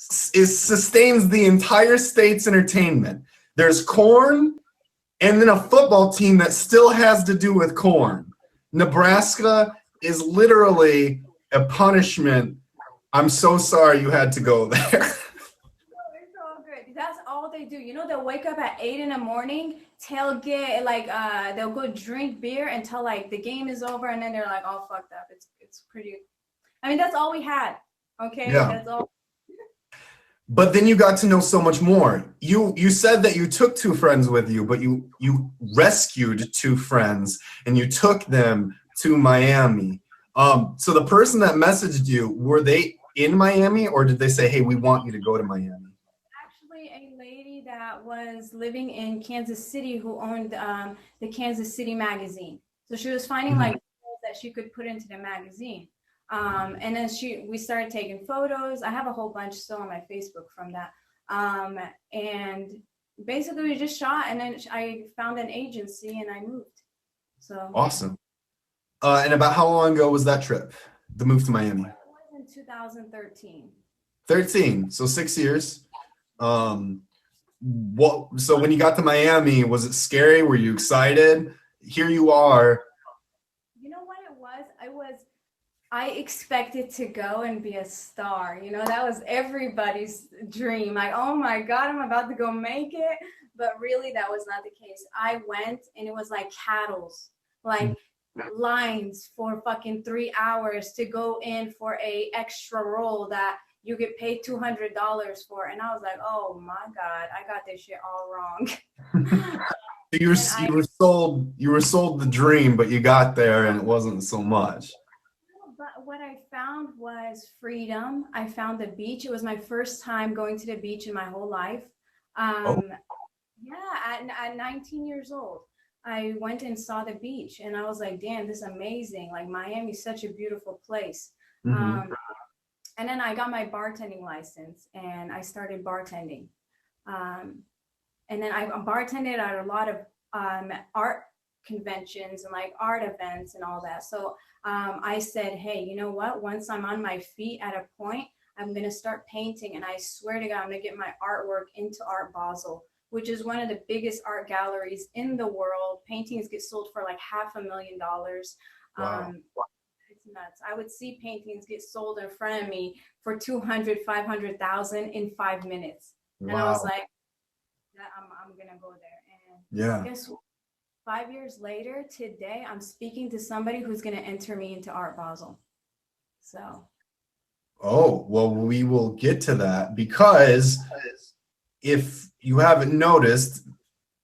sustains the entire state's entertainment. There's corn, and then a football team that still has to do with corn. Nebraska is literally a punishment. I'm so sorry you had to go there. It's all good. That's all they do. You know, they'll wake up at 8 in the morning, tailgate, like they'll go drink beer until like the game is over, and then they're like all fucked up. It's pretty. I mean, that's all we had. Okay, Yeah. that's all. But then you got to know so much more. You said that you took two friends with you, but you rescued two friends and you took them to Miami. So the person that messaged you, were they in Miami, or did they say, hey, we want you to go to Miami? Actually, a lady that was living in Kansas City who owned the Kansas City magazine. So she was finding like that she could put into the magazine. And then we started taking photos. I have a whole bunch still on my Facebook from that. And basically we just shot, and then I found an agency and I moved. So awesome. And about how long ago was that trip, the move to Miami? It was in 2013. 13, so 6 years. So when you got to Miami, was it scary? Were you excited? Here you are. You know what it was? I expected to go and be a star. You know, that was everybody's dream. Like, oh my God, I'm about to go make it. But really, that was not the case. I went and it was like cattles, like lines for fucking 3 hours to go in for a extra role that you get paid $200 for. And I was like, oh my God, I got this shit all wrong. You were sold the dream, but you got there and it wasn't so much. But what I found was freedom. I found the beach. It was my first time going to the beach in my whole life. Yeah, at 19 years old, I went and saw the beach, and I was like, damn, this is amazing. Like, Miami's such a beautiful place. And then I got my bartending license, and I started bartending. And then I bartended at a lot of art conventions and like art events and all that. So I said, hey, you know what? Once I'm on my feet at a point, I'm going to start painting. And I swear to God, I'm going to get my artwork into Art Basel, which is one of the biggest art galleries in the world. Paintings get sold for like $500,000. Wow. It's nuts. I would see paintings get sold in front of me for 200, 500,000 in 5 minutes. Wow. And I was like, I'm going to go there. And guess what? 5 years later, today, I'm speaking to somebody who's going to enter me into Art Basel. So. Oh, well, we will get to that, because if you haven't noticed,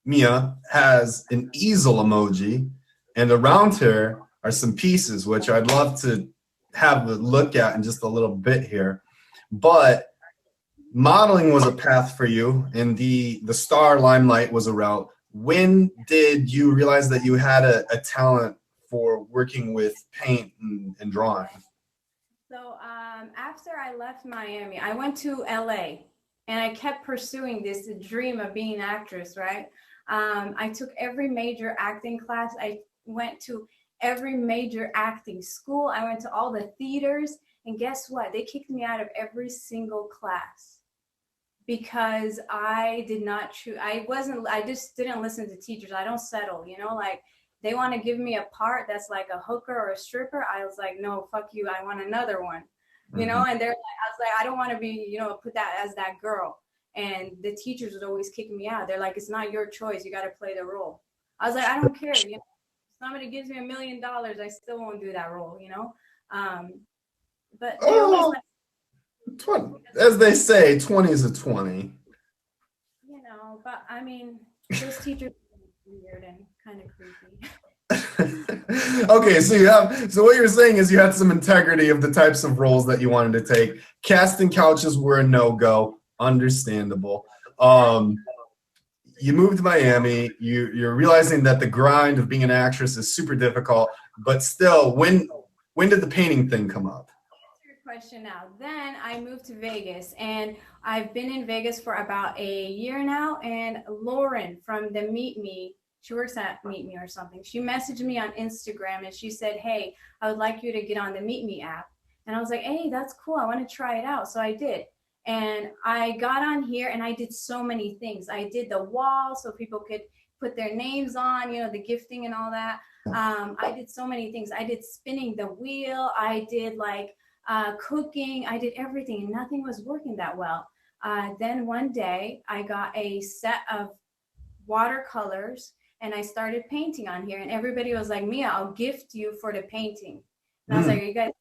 Mia has an easel emoji, and around her are some pieces, which I'd love to have a look at in just a little bit here. But modeling was a path for you, and the star limelight was a route. When did you realize that you had a talent for working with paint and drawing? So after I left Miami, I went to LA, and I kept pursuing this dream of being an actress, right? I took every major acting class. I went to every major acting school. I went to all the theaters, and guess what? They kicked me out of every single class because I did not choose. I just didn't listen to teachers. I don't settle, you know, like they want to give me a part that's like a hooker or a stripper. I was like, no, fuck you. I want another one, you know? And they're like, I was like, I don't want to be, you know, put that as that girl. And the teachers would always kick me out. They're like, it's not your choice. You got to play the role. I was like, I don't care. You know, if somebody gives me $1 million, I still won't do that role, you know? But they always like, 20, as they say, 20 is a 20. You know, but I mean, those teachers are weird and kind of creepy. Okay, so what you're saying is you had some integrity of the types of roles that you wanted to take. Casting couches were a no-go, understandable. You moved to Miami. You're realizing that the grind of being an actress is super difficult, but still, when did the painting thing come up? Question now. Then I moved to Vegas, and I've been in Vegas for about a year now. And Lauren from the Meet Me, she works at Meet Me or something. She messaged me on Instagram and she said, hey, I would like you to get on the Meet Me app. And I was like, hey, that's cool. I want to try it out. So I did. And I got on here and I did so many things. I did the wall so people could put their names on, you know, the gifting and all that. I did so many things. I did spinning the wheel. I did like cooking. I did everything, and nothing was working that well. Then one day I got a set of watercolors and I started painting on here, and everybody was like, Mia, I'll gift you for the painting. And I was like, are you guys?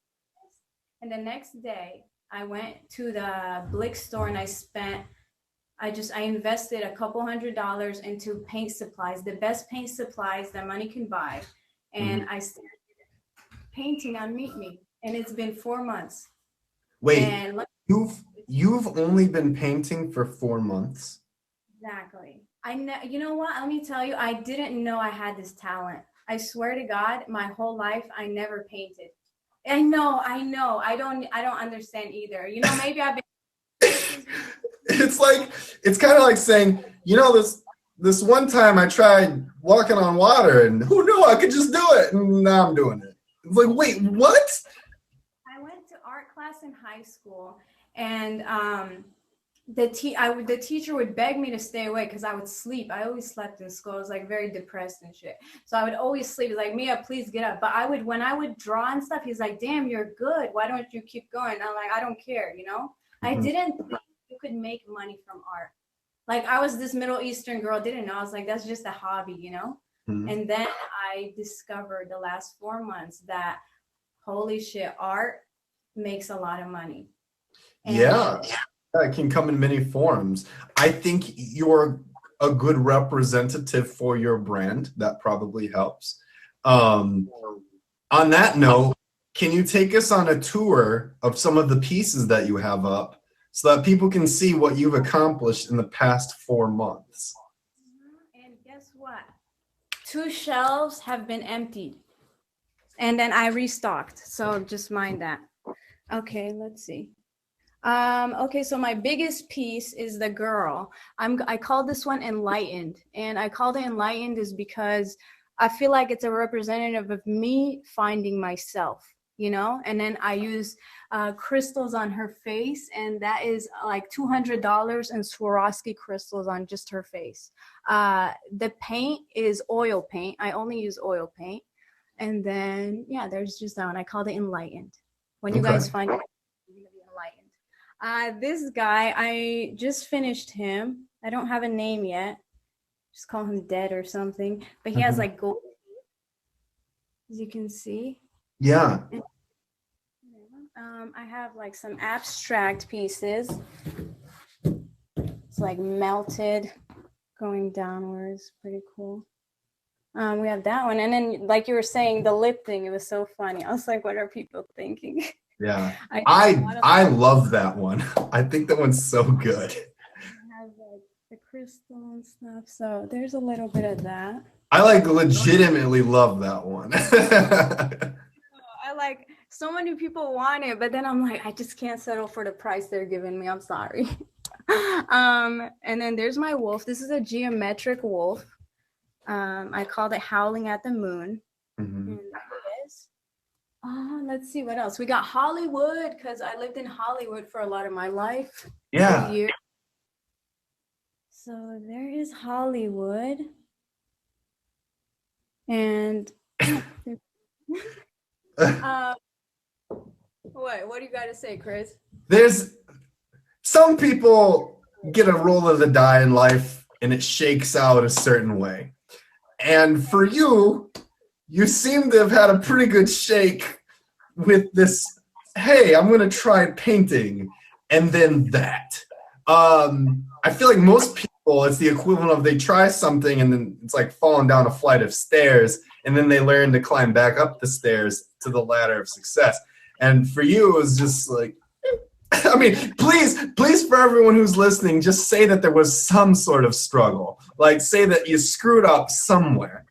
And the next day I went to the Blick store and I invested a couple $100s into paint supplies, the best paint supplies that money can buy. And I started painting on Meet Me, and it's been 4 months. Wait, and you've only been painting for 4 months? Exactly. You know what? Let me tell you, I didn't know I had this talent. I swear to God, my whole life I never painted. I know. I don't understand either. You know, maybe I've been. It's kind of like saying, you know, this one time I tried walking on water, and who knew I could just do it, and now I'm doing it. It's like, wait, what? I went to art class in high school, and the teacher would beg me to stay away because I would sleep. I always slept in school. I was like very depressed and shit. So I would always sleep. He's like, Mia, please get up. But when I would draw and stuff, he's like, damn, you're good. Why don't you keep going? I'm like, I don't care, you know? I didn't think you could make money from art. Like, I was this Middle Eastern girl, didn't know. I was like, that's just a hobby, you know? And then I discovered the last 4 months that, holy shit, art makes a lot of money. And yeah, it can come in many forms. I think you're a good representative for your brand. That probably helps. On that note, can you take us on a tour of some of the pieces that you have up so that people can see what you've accomplished in the past 4 months? And guess what? 2 shelves have been emptied. And then I restocked. So just mind that. Okay, let's see. Okay, so my biggest piece is the girl. I called this one Enlightened. And I called it Enlightened is because I feel like it's a representative of me finding myself, you know? And then I use crystals on her face, and that is like $200 in Swarovski crystals on just her face. The paint is oil paint. I only use oil paint. And then, yeah, there's just that one. I called it Enlightened. When you guys find it, you're going to be enlightened. This guy, I just finished him. I don't have a name yet. Just call him Dead or something. But he has like gold, as you can see. Yeah. I have like some abstract pieces. It's like melted, going downwards. Pretty cool. We have that one. And then, like you were saying, the lip thing, it was so funny. I was like, what are people thinking? Yeah. I love that one. I think that one's so good. I have like the crystal and stuff. So there's a little bit of that. I like legitimately love that one. I like, so many people want it, but then I'm like, I just can't settle for the price they're giving me. I'm sorry. And then there's my wolf. This is a geometric wolf. I called it Howling at the Moon. And that is. Let's see what else. We got Hollywood, because I lived in Hollywood for a lot of my life. Yeah. So there is Hollywood. And what do you got to say, Chris? There's some people get a roll of the die in life and it shakes out a certain way. And for you, you seem to have had a pretty good shake with this, hey, I'm going to try painting, and then that. I feel like most people, it's the equivalent of they try something and then it's like falling down a flight of stairs, and then they learn to climb back up the stairs to the ladder of success. And for you, it was just like, I mean, please, for everyone who's listening, just say that there was some sort of struggle. Like, say that you screwed up somewhere.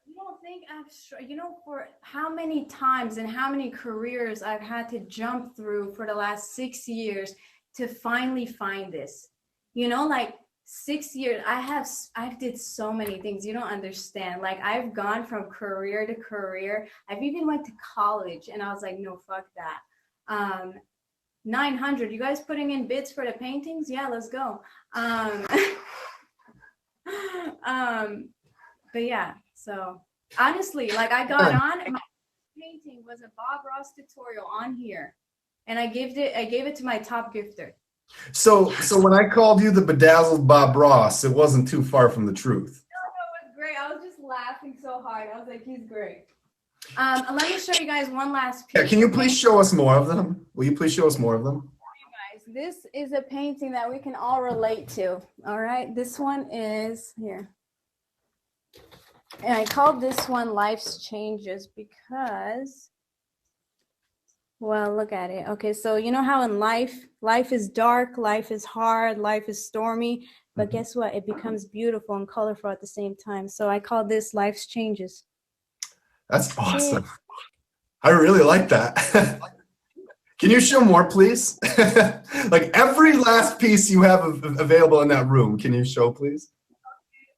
You don't think for how many times and how many careers I've had to jump through for the last 6 years to finally find this. You know, like 6 years, I've did so many things. You don't understand. Like, I've gone from career to career. I've even went to college, and I was like, no, fuck that. 900. You guys putting in bids for the paintings? Yeah, let's go. But yeah, so honestly, like I got on, my painting was a Bob Ross tutorial on here, and I gave it to my top gifter. So when I called you the bedazzled Bob Ross, it wasn't too far from the truth. No, it was great. I was just laughing so hard. I was like, he's great. Let me show you guys one last piece. Yeah, can you please show us more of them? Will you please show us more of them? Guys, this is a painting that we can all relate to. All right, this one is here. And I called this one Life's Changes because, well, look at it. Okay, so you know how in life is dark, life is hard, life is stormy, but guess what? It becomes beautiful and colorful at the same time. So I call this Life's Changes. That's awesome. I really like that. Can you show more, please? Like every last piece you have available in that room, can you show, please?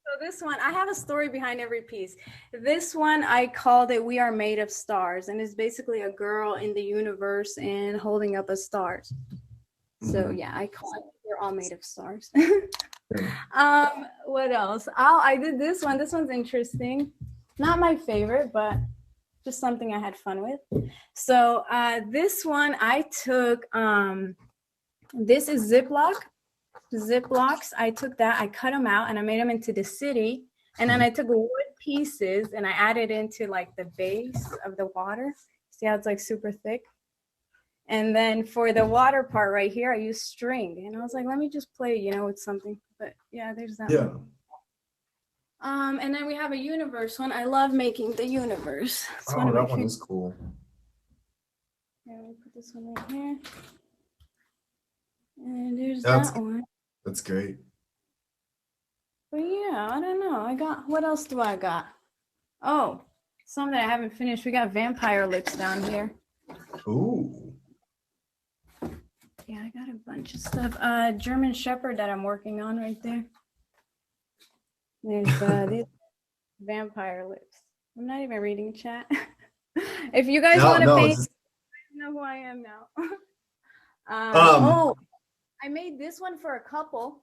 So this one, I have a story behind every piece. This one, I called it We Are Made of Stars, and it's basically a girl in the universe and holding up a stars. So yeah, I call it We're All Made of Stars. What else? I did this one. This one's interesting. Not my favorite, but just something I had fun with. So this one I took, this is Ziplocs. I took that, I cut them out and I made them into the city. And then I took wood pieces and I added into like the base of the water. See how it's like super thick? And then for the water part right here, I used string. And I was like, let me just play, with something. But yeah, there's that one. And then we have a universe one. I love making the universe. It's that one is cool. Yeah, we put this one right here. And there's that one. That's great. But yeah, I don't know. What else do I got? Oh, some that I haven't finished. We got vampire lips down here. Ooh. Yeah, I got a bunch of stuff. German Shepherd that I'm working on right there. There's these vampire lips. I'm not even reading chat. If you guys want to paint, you know who I am now. I made this one for a couple.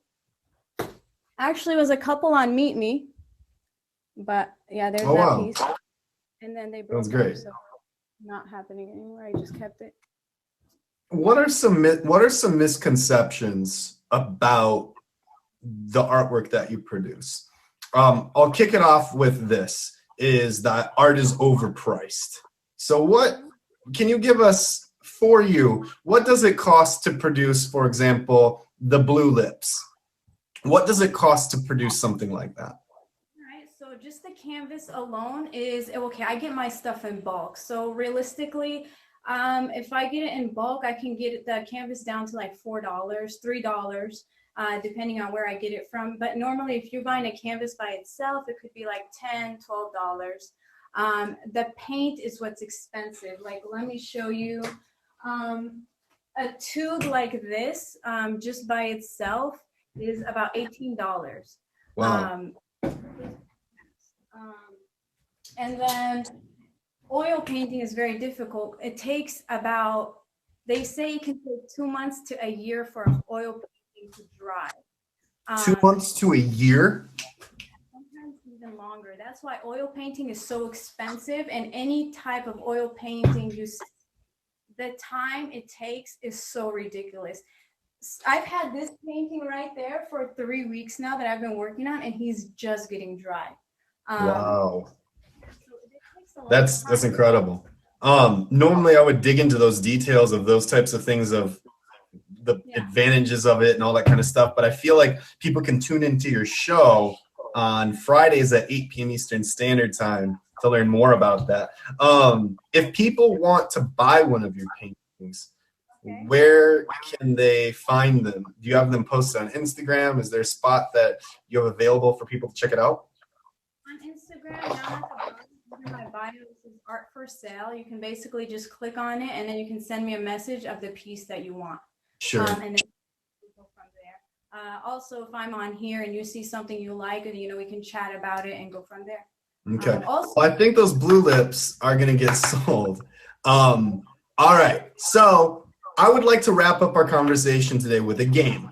Actually, it was a couple on Meet Me. But yeah, there's that piece. And then they broke up, so not happening anymore. I just kept it. What are some misconceptions about the artwork that you produce? I'll kick it off with this, is that art is overpriced. So what can you give us, for you, what does it cost to produce, for example, the blue lips? What does it cost to produce something like that? All right, so just the canvas alone is, okay, I get my stuff in bulk. So realistically, if I get it in bulk, I can get the canvas down to like $4, $3. Depending on where I get it from. But normally if you're buying a canvas by itself, it could be like $10, $12. The paint is what's expensive. Like, let me show you a tube like this, just by itself is about $18. Wow. And then oil painting is very difficult. It takes about, they say it can take 2 months to a year for an oil painting to dry. 2 months to a year? Sometimes even longer. That's why oil painting is so expensive, and any type of oil painting, the time it takes is so ridiculous. I've had this painting right there for 3 weeks now that I've been working on, and he's just getting dry. Wow. So that's incredible. Normally I would dig into those details of those types of things, of the advantages of it and all that kind of stuff. But I feel like people can tune into your show on Fridays at 8 p.m. Eastern Standard Time to learn more about that. If people want to buy one of your paintings, where can they find them? Do you have them posted on Instagram? Is there a spot that you have available for people to check it out? On Instagram, down at the bottom of my bio, this is Art for Sale. You can basically just click on it, and then you can send me a message of the piece that you want. Sure. And then we go from there. Also, if I'm on here and you see something you like, and we can chat about it and go from there. Okay. Well, I think those blue lips are gonna get sold. All right. So I would like to wrap up our conversation today with a game.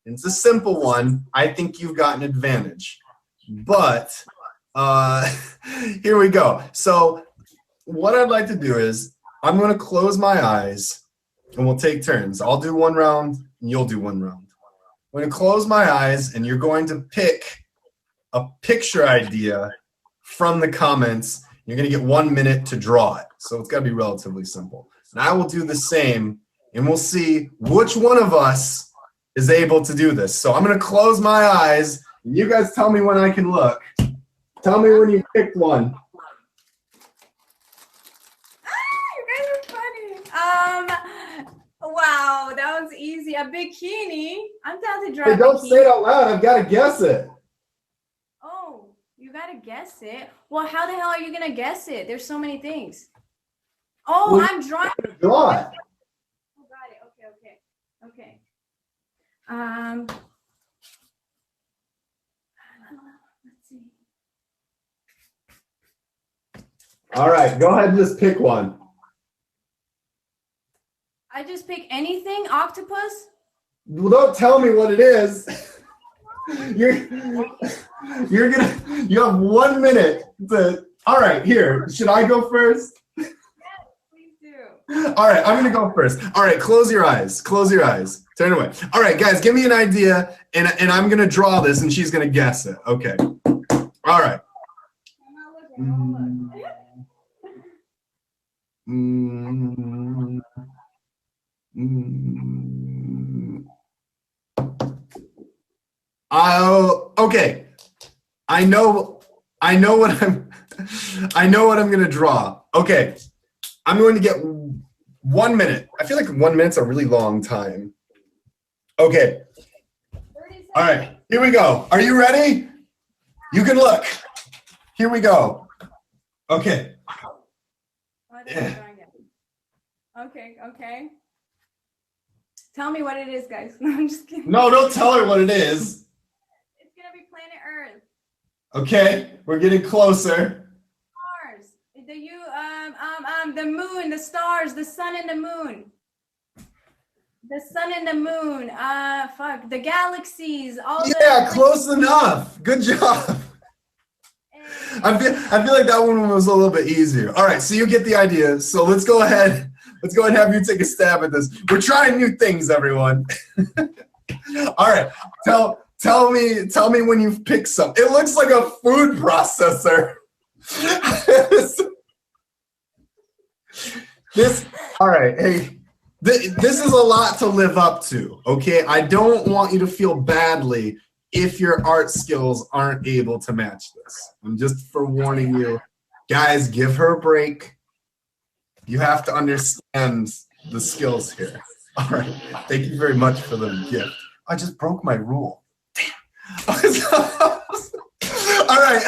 It's a simple one. I think you've got an advantage. But here we go. So what I'd like to do is I'm going to close my eyes and we'll take turns. I'll do one round and you'll do one round. I'm going to close my eyes and you're going to pick a picture idea from the comments. You're going to get 1 minute to draw it. So it's got to be relatively simple. And I will do the same and we'll see which one of us is able to do this. So I'm going to close my eyes and you guys tell me when I can look. Tell me when you picked one. You guys are funny. Wow, that was easy. A bikini. I'm down to draw. Hey, a don't bikini. say it out loud. I've got to guess it. Oh, you gotta guess it. Well, how the hell are you gonna guess it? There's so many things. Oh, Well, I'm drawing. Draw it. Oh, got it. Okay. Let's see. All right, go ahead and just pick one. I just pick anything. Octopus. Well, don't tell me what it is. You have 1 minute to. All right, here. Should I go first? Yes, please do. All right, I'm gonna go first. All right, close your eyes. Close your eyes. Turn away. All right, guys, give me an idea, and I'm gonna draw this, and she's gonna guess it. Okay. All right. I'm not looking. Don't look. Okay. I know what I'm gonna draw. Okay. I'm going to get 1 minute. I feel like 1 minute's a really long time. Okay. 30 All right. Here we go. Are you ready? You can look. Here we go. Okay. Okay. Tell me what it is, guys. No, I'm just kidding. No, don't tell her what it is. It's gonna be planet Earth. Okay, we're getting closer. Stars. The moon, the stars, the sun and the moon. The sun and the moon. The galaxies. Yeah, close enough. Good job. I feel like that one was a little bit easier. All right, so you get the idea. So let's go ahead. Let's go ahead and have you take a stab at this. We're trying new things, everyone. All right, tell me when you've picked some. It looks like a food processor. All right, hey, this is a lot to live up to, okay? I don't want you to feel badly if your art skills aren't able to match this. I'm just forewarning you. Guys, give her a break. You have to understand the skills here. All right, thank you very much for the gift. I just broke my rule. Damn. All right,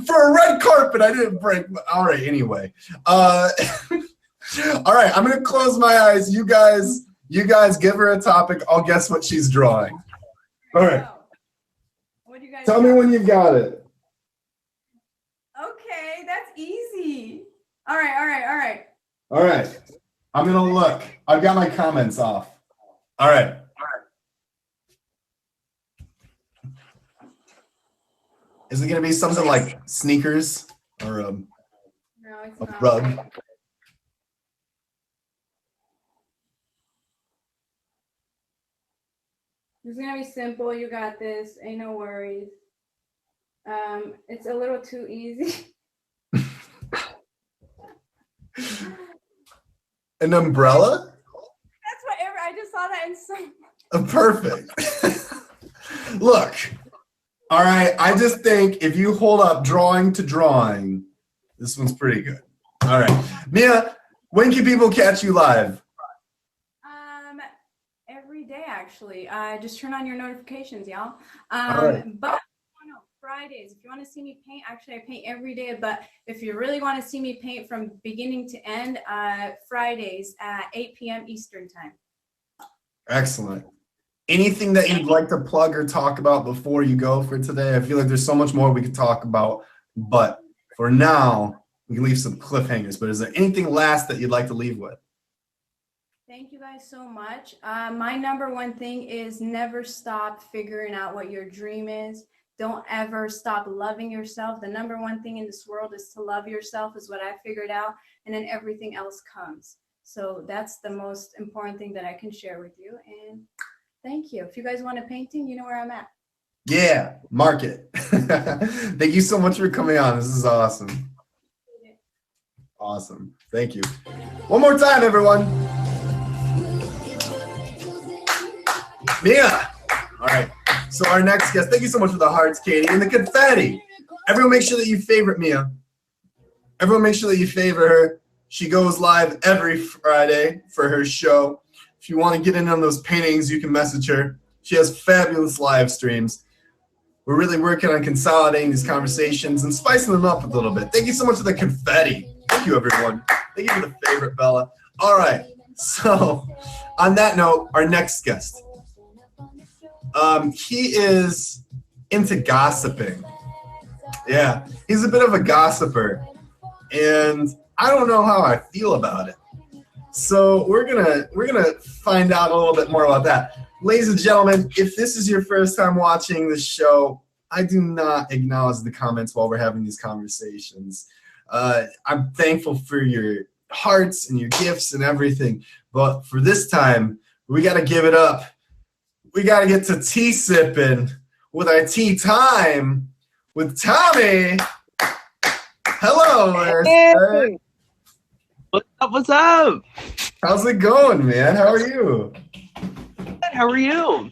for a red carpet, I didn't break. All right, anyway. All right, I'm gonna close my eyes. You guys give her a topic. I'll guess what she's drawing. All right. What do you guys Tell me when you've got it. Okay, that's easy. All right. All right. I'm gonna look. I've got my comments off. All right. Is it gonna be something like sneakers or No, it's a not. rug? It's gonna be simple. You got this. Ain't no worries. It's a little too easy. An umbrella? That's whatever. I just saw that in some. Perfect. Look. All right. I just think if you hold up drawing to drawing, this one's pretty good. All right. Mia, when can people catch you live? Every day actually. Just turn on your notifications, y'all. All right. But no, Fridays. If you want to see me paint, actually I paint every day. But if you really want to see me paint from beginning to end, Fridays at 8 p.m. Eastern time. Excellent. Anything that you'd like to plug or talk about before you go for today? I feel like there's so much more we could talk about, but for now, we can leave some cliffhangers, but is there anything last that you'd like to leave with? Thank you guys so much. My number one thing is never stop figuring out what your dream is. Don't ever stop loving yourself. The number one thing in this world is to love yourself, is what I figured out, and then everything else comes. So that's the most important thing that I can share with you. And thank you. If you guys want a painting, you know where I'm at. Yeah, mark it. Thank you so much for coming on. This is awesome. Awesome. Thank you. One more time, everyone. Mia. All right. So our next guest, thank you so much for the hearts, Katie, and the confetti. Everyone make sure that you favorite Mia. Everyone make sure that you favor her. She goes live every Friday for her show. If you want to get in on those paintings, you can message her. She has fabulous live streams. We're really working on consolidating these conversations and spicing them up a little bit. Thank you so much for the confetti. Thank you, everyone. Thank you for the favorite, Bella. All right. So on that note, our next guest. He is into gossiping. Yeah, he's a bit of a gossiper, and I don't know how I feel about it. So we're gonna find out a little bit more about that. Ladies and gentlemen, if this is your first time watching the show, I do not acknowledge the comments while we're having these conversations. I'm thankful for your hearts and your gifts and everything, but for this time, we got to give it up. We got to get to tea sipping with our tea time with Tommy. Hello, Hey. What's up? What's up? How's it going, man? How are you? Good. How are you?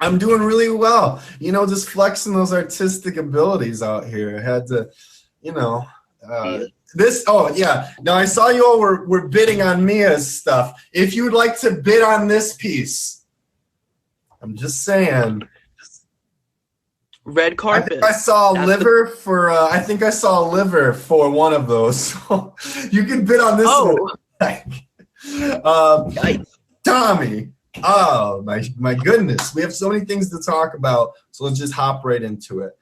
I'm doing really well. You know, just flexing those artistic abilities out here. I had to, you know, this. Oh yeah. Now I saw you all were bidding on Mia's stuff. If you would like to bid on this piece, I'm just saying. Red carpet. I think I saw a liver for. I think I saw a liver for one of those. So you can bid on this one. Tommy. Oh my goodness. We have so many things to talk about. So let's just hop right into it.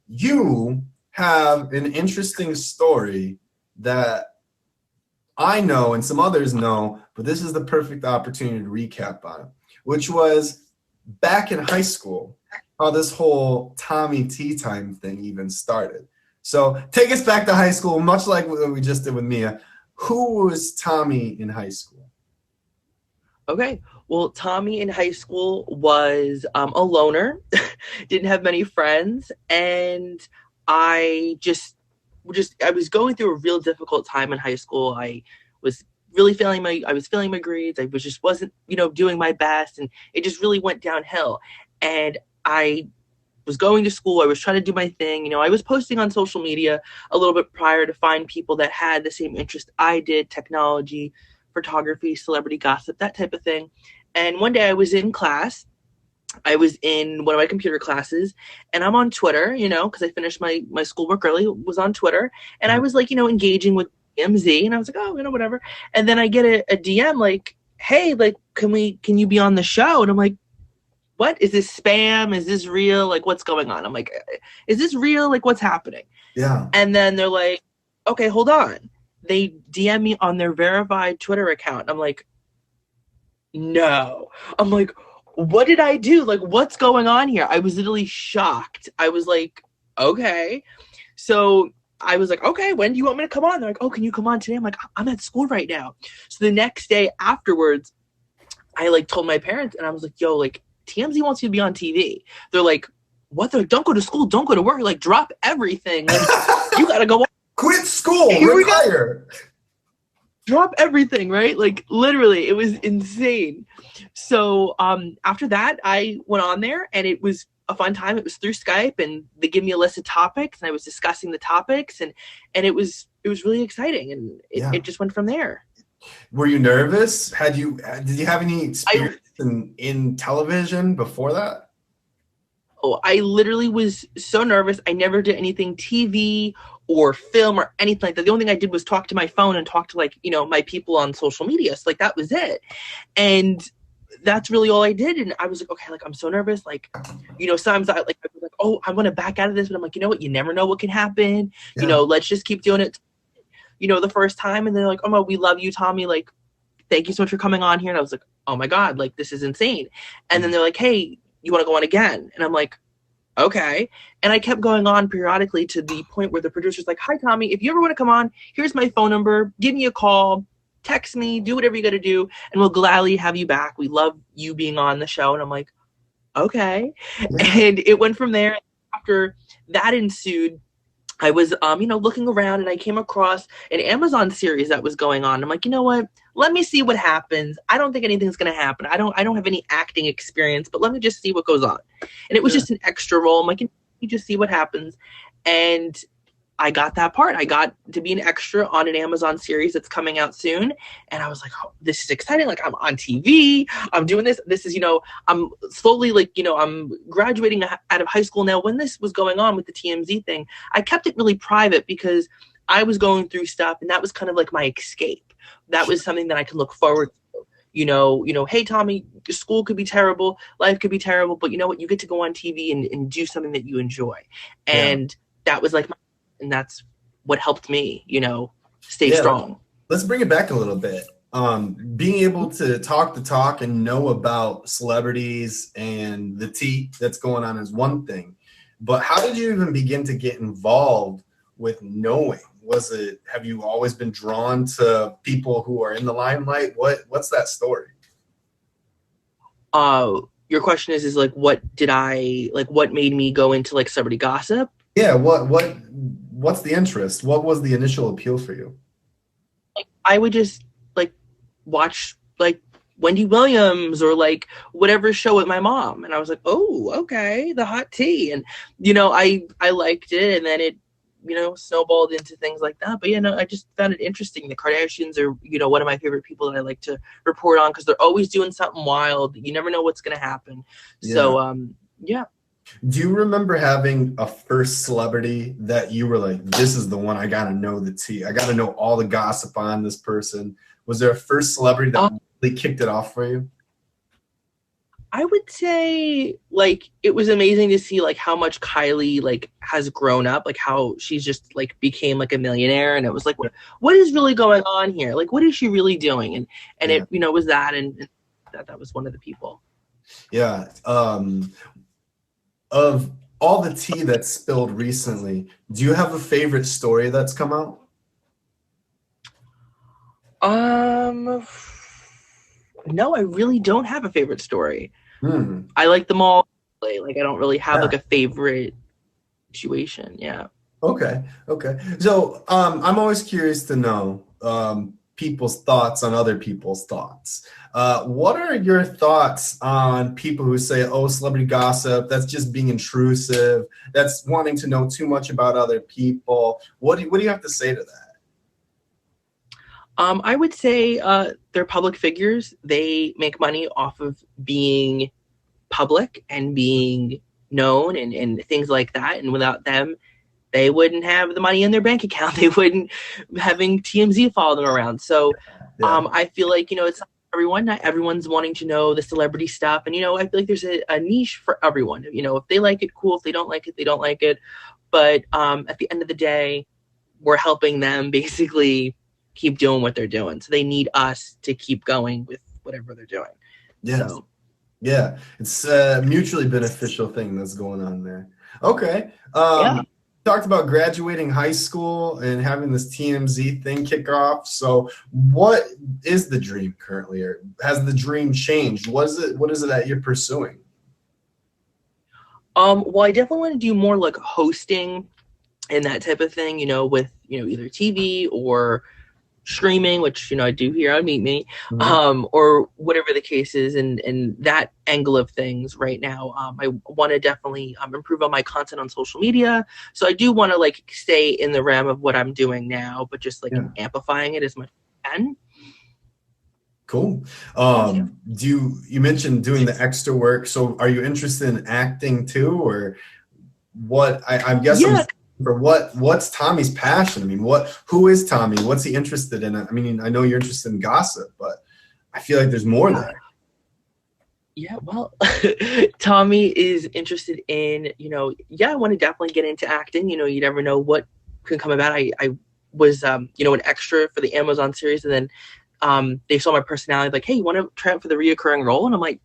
You have an interesting story that I know and some others know, but this is the perfect opportunity to recap on it, which was back in high school, how this whole Tommy Tea Time thing even started. So take us back to high school, much like what we just did with Mia. Who was Tommy in high school? Okay. Well, Tommy in high school was a loner, didn't have many friends, and I was going through a real difficult time in high school. I was really failing my grades. I wasn't, doing my best, and it just really went downhill. And I was going to school. I was trying to do my thing. I was posting on social media a little bit prior to find people that had the same interest I did: technology, photography, celebrity gossip, that type of thing. And one day I was in class. I was in one of my computer classes, and I'm on Twitter, because I finished my schoolwork early, was on Twitter, and I was engaging with MZ, and I was like, oh, whatever. And then I get a DM like, hey, can you be on the show? And I'm like, what? Is this spam? Is this real? What's going on? I'm like, is this real? What's happening? Yeah. And then they're like, okay, hold on. They DM me on their verified Twitter account. I'm like, no. I'm like, what did I do? What's going on here? I was literally shocked. I was like, okay. So I was like, okay, when do you want me to come on? They're like, oh, can you come on today? I'm like, I'm at school right now. So the next day afterwards, I told my parents, and I was like, yo, TMZ wants you to be on TV. They're like, what? They're like, don't go to school, don't go to work, drop everything. You gotta go on. Quit school, retire. Drop everything, right? Literally, it was insane. So after that, I went on there, and it was a fun time. It was through Skype, and they gave me a list of topics, and I was discussing the topics, and it was really exciting, and it just went from there. Were you nervous? Did you have any experience in television before that? Oh, I literally was so nervous. I never did anything TV or film or anything like that. The only thing I did was talk to my phone and talk to my people on social media. So that was it. And that's really all I did. And I was like, okay, I'm so nervous. Sometimes I was like, oh, I want to back out of this, but I'm like, you know what? You never know what can happen. Yeah. Let's just keep doing it. the first time, and they're like, oh my, we love you, Tommy, like, thank you so much for coming on here. And I was like, oh my God, like, this is insane. And then they're like, hey, you want to go on again? And I'm like, okay. And I kept going on periodically to the point where the producer's like, hi, Tommy, if you ever want to come on, here's my phone number. Give me a call, text me, do whatever you got to do, and we'll gladly have you back. We love you being on the show. And I'm like, okay. And it went from there. After that ensued, I was, looking around, and I came across an Amazon series that was going on. I'm like, you know what? Let me see what happens. I don't think anything's going to happen. I don't have any acting experience, but let me just see what goes on. And it was just an extra role. I'm like, you just see what happens. And I got that part. I got to be an extra on an Amazon series that's coming out soon. And I was like, oh, this is exciting. Like, I'm on TV. I'm doing this. This is, I'm slowly, like, I'm graduating out of high school now. When this was going on with the TMZ thing, I kept it really private because I was going through stuff, and that was kind of like my escape. That was something that I could look forward to. Hey, Tommy, school could be terrible. Life could be terrible. But you know what? You get to go on TV and do something that you enjoy. And that was like and that's what helped me, stay strong. Let's bring it back a little bit. Being able to talk the talk and know about celebrities and the tea that's going on is one thing. But how did you even begin to get involved with knowing? Have you always been drawn to people who are in the limelight? What's that story? Your question is like, what made me go into like celebrity gossip? Yeah. What's the interest? What was the initial appeal for you? I would just like watch like Wendy Williams or like whatever show with my mom. And I was like, oh, okay, the hot tea. And, I liked it. And then it, snowballed into things like that. But, I just found it interesting. The Kardashians are, one of my favorite people that I like to report on because they're always doing something wild. You never know what's going to happen. Yeah. So, yeah. Do you remember having a first celebrity that you were like, this is the one, I got to know the tea. I got to know all the gossip on this person. Was there a first celebrity that really kicked it off for you? I would say like it was amazing to see like how much Kylie like has grown up, like how she's just like became like a millionaire, and it was like what is really going on here? Like what is she really doing? And it was that, and that was one of the people. Yeah. Of all the tea that's spilled recently, do you have a favorite story that's come out? No, I really don't have a favorite story. I like them all. Like I don't really have like a favorite situation. Yeah. Okay. So I'm always curious to know people's thoughts on other people's thoughts. What are your thoughts on people who say, oh, celebrity gossip, that's just being intrusive, that's wanting to know too much about other people? What do you have to say to that? I would say they're public figures. They make money off of being public and being known and things like that. And without them, they wouldn't have the money in their bank account. They wouldn't having TMZ follow them around. So I feel like, it's not everyone. Not everyone's wanting to know the celebrity stuff. And, I feel like there's a niche for everyone. If they like it, cool. If they don't like it, they don't like it. But at the end of the day, we're helping them basically keep doing what they're doing. So they need us to keep going with whatever they're doing. Yes. So. Yeah, it's a mutually beneficial thing that's going on there. Okay. Talked about graduating high school and having this TMZ thing kick off. So what is the dream currently, or has the dream changed? What is it that you're pursuing? Well, I definitely want to do more like hosting and that type of thing, with, either TV or streaming, which, I do here on Meet Me, or whatever the case is, and that angle of things right now. I want to definitely improve on my content on social media. So I do want to like stay in the realm of what I'm doing now, but just like amplifying it as much as I can. Cool. You mentioned doing the extra work. So are you interested in acting too, or what? I'm guessing for what's Tommy's passion? I mean, who is Tommy? What's he interested in? I mean, I know you're interested in gossip, but I feel like there's more there. Yeah, well, Tommy is interested in, I want to definitely get into acting. You never know what can come about. I was an extra for the Amazon series, and then they saw my personality, like, hey, you want to try out for the reoccurring role? And I'm like,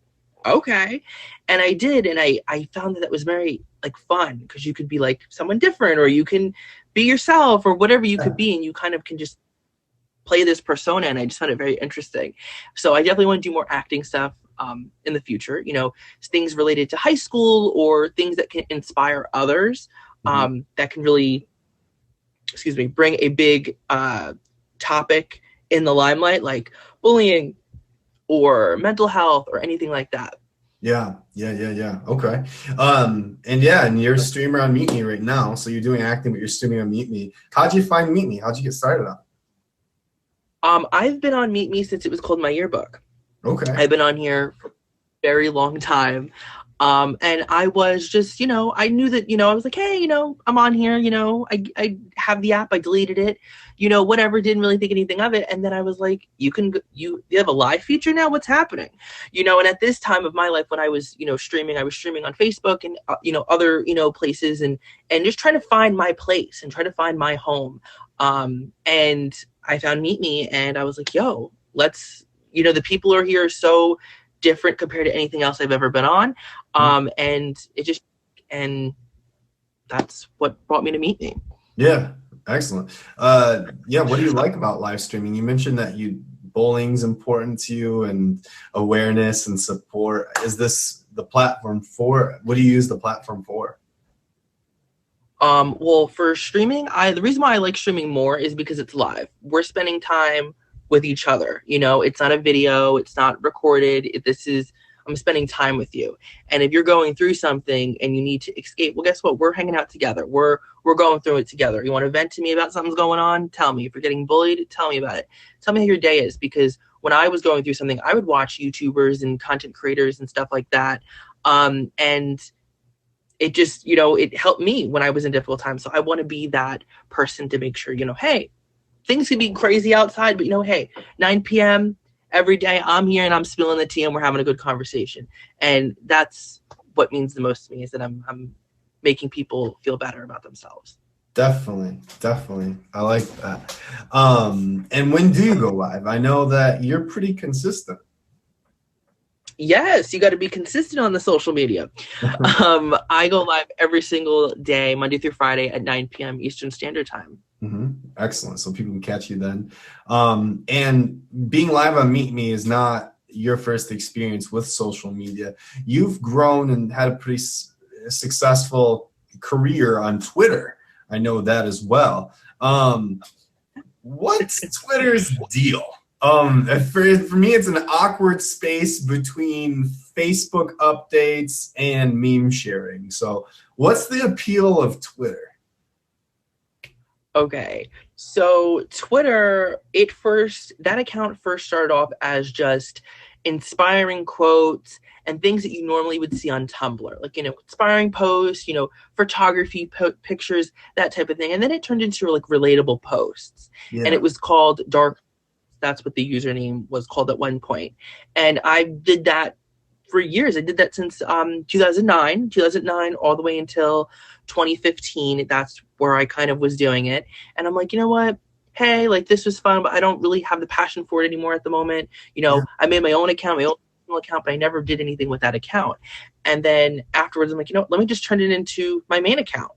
okay. And I did, and I found that was very like fun, because you could be like someone different, or you can be yourself, or whatever you could be, and you kind of can just play this persona, and I just found it very interesting. So I definitely want to do more acting stuff in the future, things related to high school, or things that can inspire others, that can really, bring a big topic in the limelight, like bullying or mental health or anything like that. Yeah. Okay. And you're a streamer on Meet Me right now. So you're doing acting, but you're streaming on Meet Me. How'd you find Meet Me? How'd you get started on? I've been on Meet Me since it was called My Yearbook. Okay. I've been on here for a very long time. And I was just, I knew that, I was like, hey, I'm on here, I have the app, I deleted it, whatever, didn't really think anything of it. And then I was like, you have a live feature now? What's happening? And at this time of my life, when I was, streaming, I was streaming on Facebook and, other, places, and just trying to find my place and try to find my home. And I found Meet Me, and I was like, yo, let's, the people are here so different compared to anything else I've ever been on. And that's what brought me to Meet Me. Yeah. Excellent. What do you like about live streaming? You mentioned that bowling's important to you, and awareness and support. Is this the platform for, what do you use the platform for? Well, for streaming, the reason why I like streaming more is because it's live. We're spending time with each other. It's not a video, it's not recorded. I'm spending time with you. And if you're going through something and you need to escape, well, guess what? We're hanging out together. We're going through it together. You want to vent to me about something's going on? Tell me. If you're getting bullied, tell me about it. Tell me how your day is. Because when I was going through something, I would watch YouTubers and content creators and stuff like that. And it just, it helped me when I was in difficult times. So I want to be that person to make sure, hey, things can be crazy outside, but hey, 9 p.m. every day, I'm here and I'm spilling the tea and we're having a good conversation. And that's what means the most to me, is that I'm making people feel better about themselves. Definitely. I like that. And when do you go live? I know that you're pretty consistent. Yes, you got to be consistent on the social media. I go live every single day, Monday through Friday at 9 p.m. Eastern Standard Time. Excellent. So people can catch you then. And being live on Meet Me is not your first experience with social media. You've grown and had a pretty successful career on Twitter. I know that as well. What's Twitter's deal? For me, it's an awkward space between Facebook updates and meme sharing. So what's the appeal of Twitter? Okay, so Twitter, that account first started off as just inspiring quotes and things that you normally would see on Tumblr, like, inspiring posts, photography, pictures, that type of thing. And then it turned into like relatable posts, and it was called Dark. That's what the username was called at one point. And I did that for years. I did that since 2009 all the way until 2015. That's where I kind of was doing it. And I'm like, you know what? Hey, like, this was fun, but I don't really have the passion for it anymore at the moment. I made my own account, but I never did anything with that account. And then afterwards, I'm like, let me just turn it into my main account.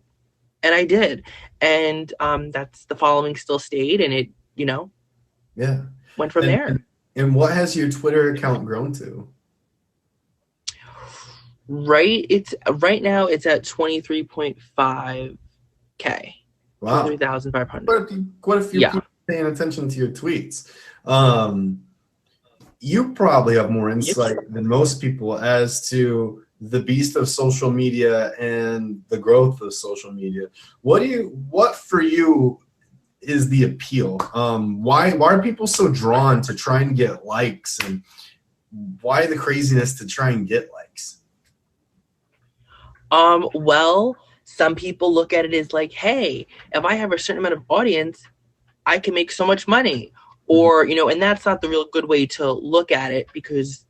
And I did. And that's, the following still stayed, and it, went from there. And what has your Twitter account grown to? Right now it's at 23.5K. Wow. 23,500. Quite a few people paying attention to your tweets. You probably have more insight than most people as to the beast of social media and the growth of social media. What for you is the appeal? Why are people so drawn to try and get likes, and why the craziness to try and get likes? Well, some people look at it as like, hey, if I have a certain amount of audience, I can make so much money. Or, and that's not the real good way to look at it, because,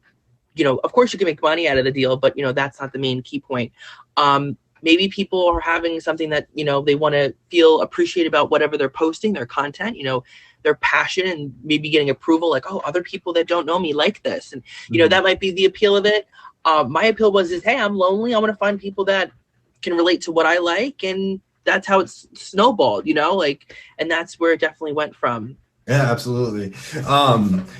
of course you can make money out of the deal, but, that's not the main key point. maybe people are having something that, you know, they want to feel appreciated about whatever they're posting, their content, you know, their passion, and maybe getting approval, like, oh, other people that don't know me like this. And, you know, that might be the appeal of it. My appeal is, hey, I'm lonely. I want to find people that can relate to what I like. And that's how it's snowballed, you know, like, and that's where it definitely went from. Yeah, absolutely.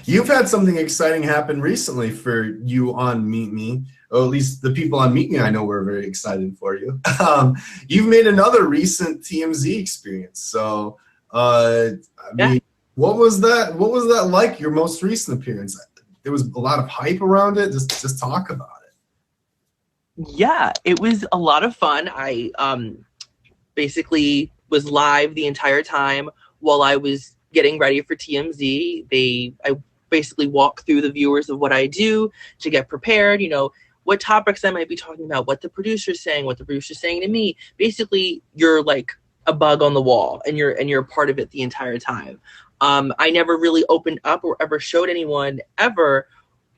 You've had something exciting happen recently for you on Meet Me, or at least the people on Meet Me I know were very excited for you. You've made another recent TMZ experience. So, I mean, what was that? What was that like? Your most recent appearance? There was a lot of hype around it. Just talk about it. Yeah, it was a lot of fun. I basically was live the entire time while I was getting ready for TMZ. I basically walk through the viewers of what I do to get prepared, you know, what topics I might be talking about, what the producer's saying, what the producer's saying to me. Basically, you're like a bug on the wall, and you're a part of it the entire time. I never really opened up or ever showed anyone ever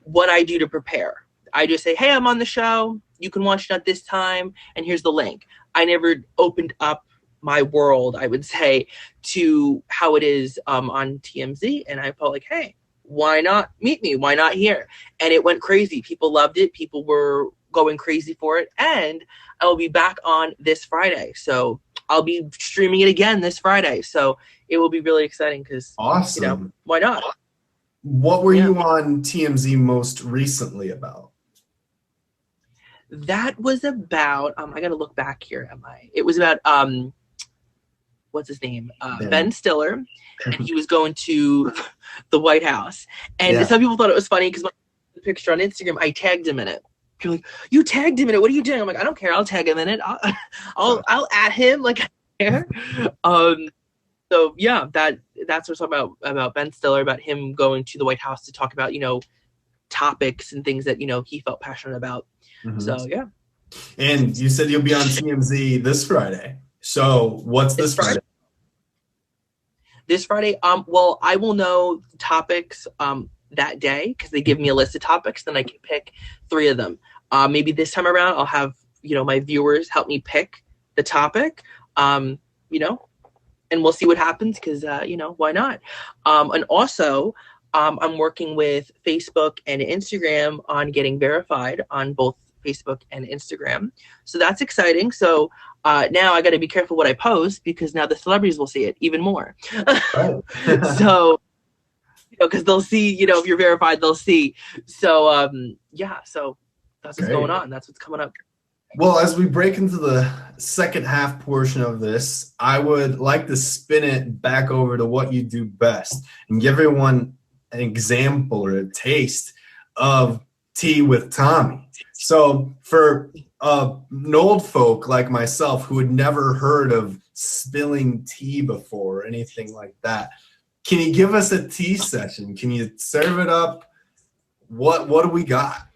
what I do to prepare. I just say, hey, I'm on the show. You can watch it at this time, and here's the link. I never opened up my world, I would say, to how it is on TMZ. And I felt like, hey, why not Meet Me? Why not here? And it went crazy. People loved it. People were going crazy for it. And I will be back on this Friday. So I'll be streaming it again this Friday. So it will be really exciting because, Awesome. You know, why not? What were you on TMZ most recently about? That was about, I got to look back here. It was about, what's his name? Ben Stiller. And he was going to the White House. And some people thought it was funny because the picture on Instagram, I tagged him in it. People like, you tagged him in it. What are you doing? I'm like, I don't care. I'll tag him in it. I'll add him. Like, I don't care. So yeah, that's what's about Ben Stiller, about him going to the White House to talk about, you know, topics and things that, you know, he felt passionate about. Mm-hmm. So yeah. And you said you'll be on TMZ this Friday. So what's this Friday? This Friday, well, I will know topics that day because they give me a list of topics. Then I can pick 3 of them. Maybe this time around, I'll have, you know, my viewers help me pick the topic. You know, and we'll see what happens because, you know, why not? And also, I'm working with Facebook and Instagram on getting verified on both Facebook and Instagram. So that's exciting. So now I got to be careful what I post because now the celebrities will see it even more. So, you know, because they'll see, you know, if you're verified, they'll see. So, yeah, so that's what's going on. That's what's coming up. Well, as we break into the second half portion of this, I would like to spin it back over to what you do best and give everyone an example or a taste of tea with Tommy. So for an old folk like myself who had never heard of spilling tea before or anything like that, can you give us a tea session? Can you serve it up? What do we got?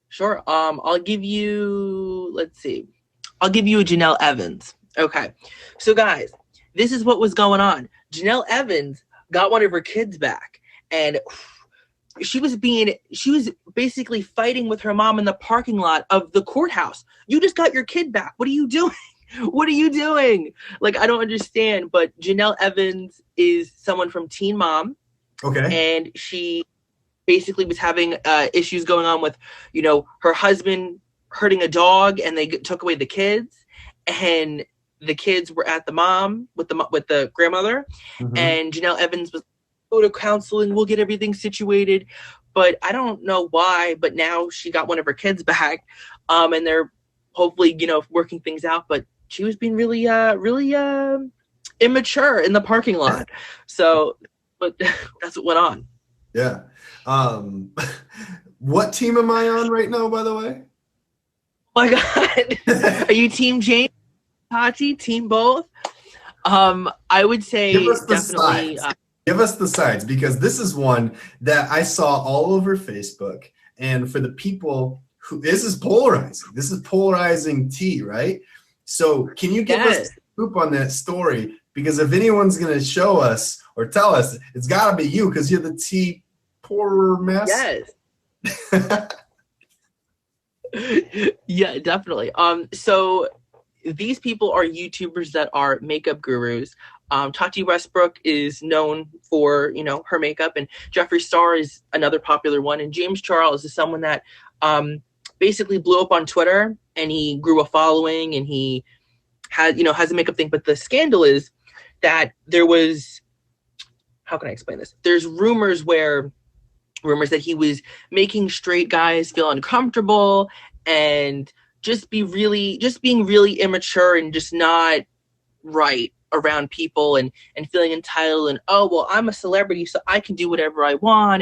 Sure. I'll give you, let's see. I'll give you a Janelle Evans. Okay. So guys, this is what was going on. Janelle Evans got one of her kids back, and she was basically fighting with her mom in the parking lot of the courthouse. You just got your kid back. What are you doing? What are you doing? Like, I don't understand. But Janelle Evans is someone from Teen Mom. Okay. And she basically was having issues going on with, you know, her husband hurting a dog, and they took away the kids, and the kids were at the mom with the grandmother, and Janelle Evans was, go to counseling, we'll get everything situated. But I don't know why, but now she got one of her kids back, and they're hopefully, you know, working things out. But she was being really immature in the parking lot. So, but that's what went on. Yeah. What team am I on right now, by the way? Oh my God. Are you team James, Tati, team both? I would say definitely. Give us the sides, because this is one that I saw all over Facebook. And for the people who, this is polarizing. This is polarizing tea, right? So can you give us a scoop on that story? Because if anyone's going to show us or tell us, it's got to be you, because you're the tea pourer master. Yes. Yeah, definitely. So these people are YouTubers that are makeup gurus. Tati Westbrook is known for, her makeup, and Jeffree Star is another popular one. And James Charles is someone that basically blew up on Twitter, and he grew a following, and he has a makeup thing. But the scandal is that there was, how can I explain this? There's rumors that he was making straight guys feel uncomfortable and just being really immature and just not right around people, and feeling entitled, and, oh, well, I'm a celebrity, so I can do whatever I want,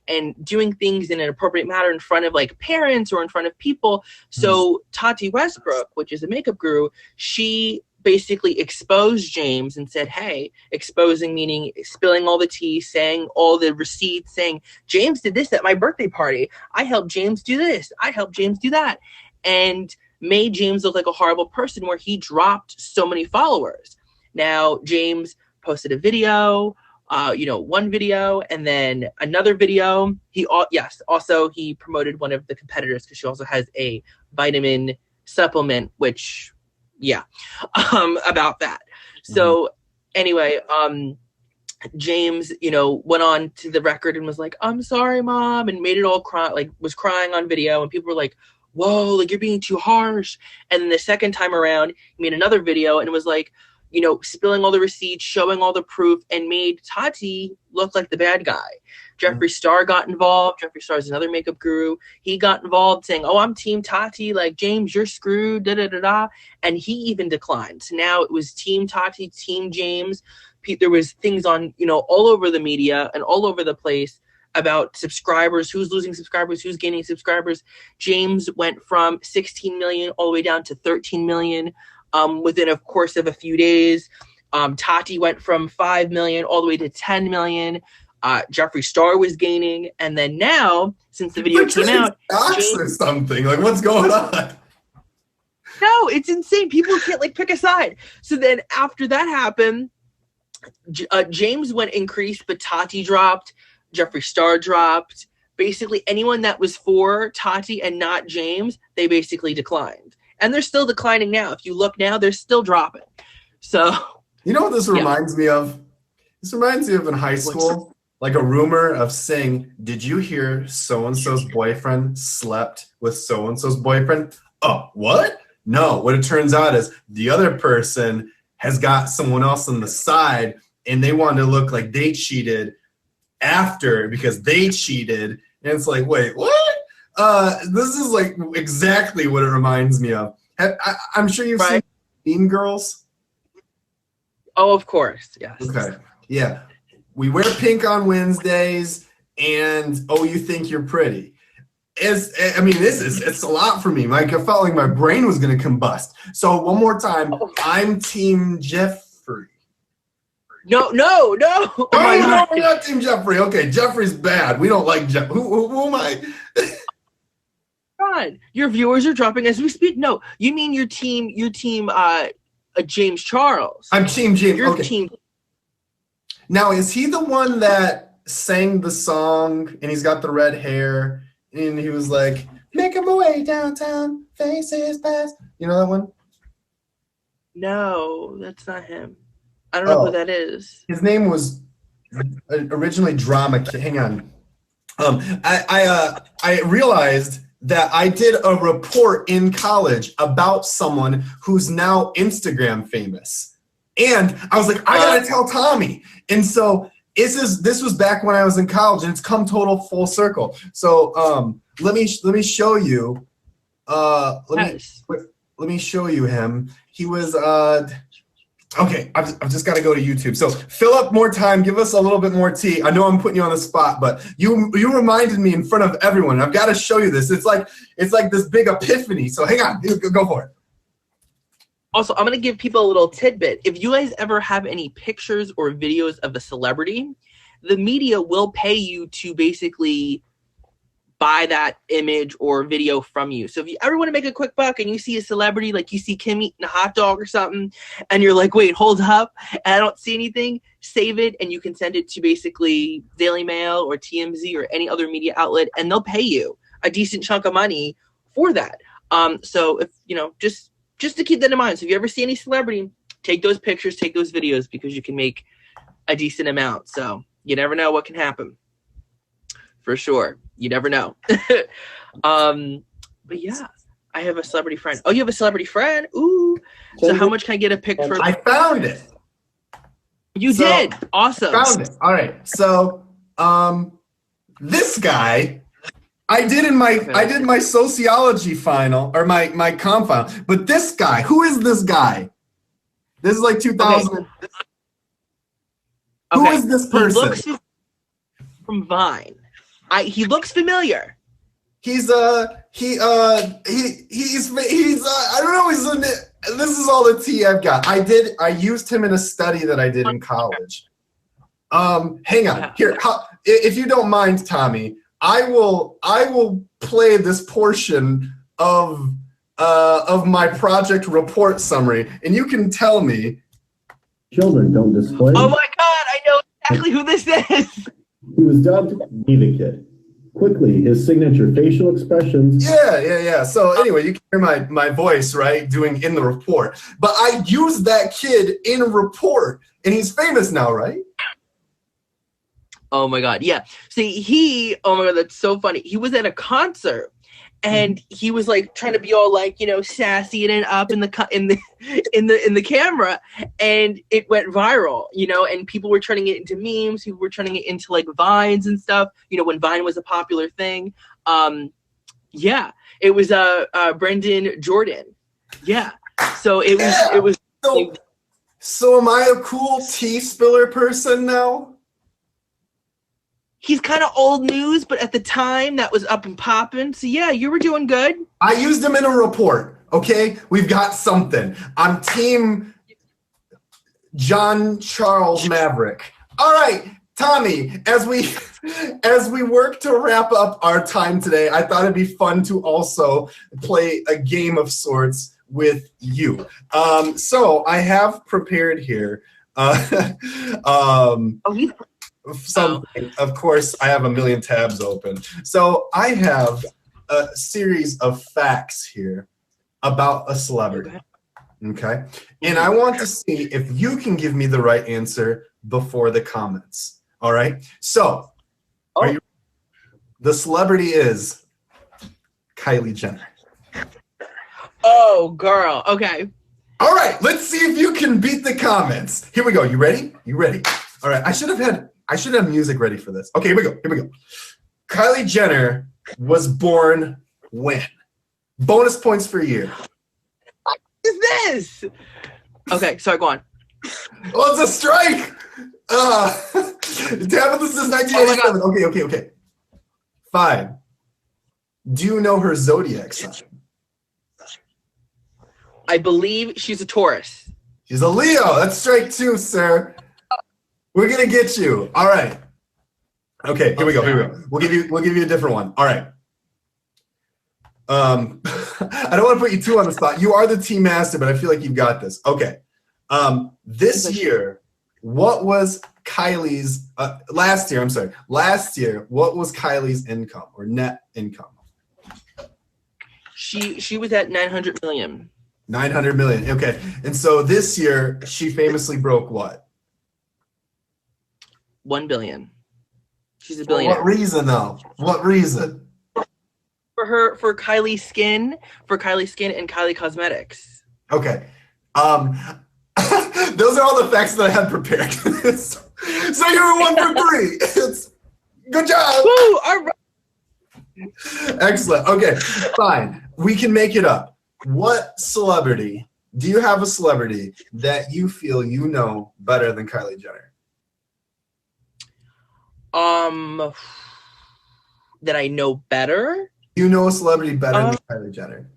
and doing things in an appropriate manner in front of like parents or in front of people. So Tati Westbrook, which is a makeup guru, she basically exposed James and said, hey, exposing meaning spilling all the tea, saying all the receipts, saying, James did this at my birthday party. I helped James do this. I helped James do that. And made James look like a horrible person, where he dropped so many followers. Now, James posted a video, one video, and then another video. Also he promoted one of the competitors, because she also has a vitamin supplement, which, about that. So anyway, James, went on to the record and was like, I'm sorry, Mom, and made it all was crying on video, and people were like, whoa, like, you're being too harsh. And then the second time around, he made another video and was like, spilling all the receipts, showing all the proof, and made Tati look like the bad guy. Jeffree Star got involved. Jeffree Star is another makeup guru. He got involved, saying, oh, I'm Team Tati, like, James, you're screwed, da-da-da-da. And he even declined. So now it was Team Tati, Team James. There was things on, all over the media and all over the place about subscribers, who's losing subscribers, who's gaining subscribers. James went from 16 million all the way down to 13 million within a course of a few days. Tati went from 5 million all the way to 10 million. Jeffree Star was gaining. And then now, since the video came out, James, or something, like, what's going on? No, it's insane. People can't pick a side. So then after that happened, James went increased, but Tati dropped. Jeffree Star dropped. Basically, anyone that was for Tati and not James, they basically declined. And they're still declining now. If you look now, they're still dropping. So, you know what this reminds me of? This reminds me of in high school, like a rumor of saying, did you hear so-and-so's boyfriend slept with so-and-so's boyfriend? Oh, what? No, what it turns out is the other person has got someone else on the side, and they wanted to look like they cheated after because they cheated. And it's like, wait, what? This is like exactly what it reminds me of. I'm sure you've seen Mean Girls. Oh, of course, yes. Okay, yeah. We wear pink on Wednesdays, and oh, you think you're pretty. It's a lot for me. Like, I felt like my brain was going to combust. So one more time, I'm Team Jeffree. No. Oh, no, I'm not Team Jeffree. Okay, Jeffree's bad. We don't like Jeff. Who am I? God, your viewers are dropping as we speak. No, you mean your team, James Charles. I'm Team James. Your okay. team. Now, is he the one that sang the song and he's got the red hair and he was like, making my way downtown, faces past. You know that one? No, that's not him. I don't know who that is. His name was originally Drama Kid. Hang on. I realized that I did a report in college about someone who's now Instagram famous. And I was like, I gotta tell Tommy. And so this was back when I was in college, and it's come total full circle. So let me show you. Let me show you him. He was okay. I've just got to go to YouTube. So fill up more time. Give us a little bit more tea. I know I'm putting you on the spot, but you reminded me in front of everyone. I've got to show you this. It's like this big epiphany. So hang on. Go for it. Also, I'm going to give people a little tidbit. If you guys ever have any pictures or videos of a celebrity, the media will pay you to basically buy that image or video from you. So if you ever want to make a quick buck and you see a celebrity, like you see Kim eating a hot dog or something, and you're like, wait, hold up, and I don't see anything, save it, and you can send it to basically Daily Mail or TMZ or any other media outlet, and they'll pay you a decent chunk of money for that. So if just to keep that in mind. So if you ever see any celebrity, take those pictures, take those videos, because you can make a decent amount. So you never know what can happen. For sure. You never know. But yeah, I have a celebrity friend. Oh, you have a celebrity friend? Ooh. So how much can I get a pic for? I found it. You did. Awesome. Found it. All right. So, this guy, I did my sociology final, or my comp final. But this guy, who is this guy? This is like 2000. Okay. Who is this person? He looks from Vine. He looks familiar. He's I don't know. This is all the tea I've got. I used him in a study that I did in college. Hang on here. If you don't mind, Tommy, I will play this portion of my project report summary, and you can tell me. Children don't display. Oh my God! I know exactly who this is. He was dubbed Diva Kid. Quickly, his signature facial expressions. Yeah. So anyway, you can hear my voice, right, doing in the report. But I used that kid in a report, and he's famous now, right? Oh my God, yeah. See, oh my God, that's so funny. He was at a concert, and he was like trying to be all like, sassy and up in the camera, and it went viral, and people were turning it into memes. People were turning it into like Vines and stuff. When Vine was a popular thing. Yeah, it was Brendan Jordan. Yeah, so it was. So am I a cool tea spiller person now? He's kind of old news, but at the time that was up and popping. So yeah, you were doing good. I used him in a report. Okay, we've got something. I'm team John Charles Maverick. All right, Tommy. As we work to wrap up our time today, I thought it'd be fun to also play a game of sorts with you. So I have prepared here. Something. Of course, I have a million tabs open. So I have a series of facts here about a celebrity. Okay? And I want to see if you can give me the right answer before the comments. All right? So, the celebrity is Kylie Jenner. Oh, girl. Okay. All right, let's see if you can beat the comments. Here we go. You ready? You ready? All right. I should have music ready for this. Okay, here we go. Kylie Jenner was born when? Bonus points for you. What is this? Okay, sorry, go on. Oh, it's a strike. Damn it, this is 1987. Okay. Fine. Do you know her zodiac sign? I believe she's a Taurus. She's a Leo. That's strike 2, sir. We're gonna get you. All right. Okay, here we go. We'll give you a different one. All right. I don't want to put you too on the spot. You are the team master, but I feel like you've got this. Okay. This year, what was Kylie's last year, what was Kylie's income or net income? She was at 900 million. 900 million. Okay. And so this year she famously broke what? 1 billion. She's a billionaire. For what reason though? What reason? For Kylie Skin and Kylie Cosmetics. Okay. Those are all the facts that I had prepared. So you were 1 for 3. Good job. Woo, all right. Excellent. Okay, fine. We can make it up. What celebrity, do you have a celebrity that you feel you know better than Kylie Jenner? That I know better? You know a celebrity better than Kylie Jenner?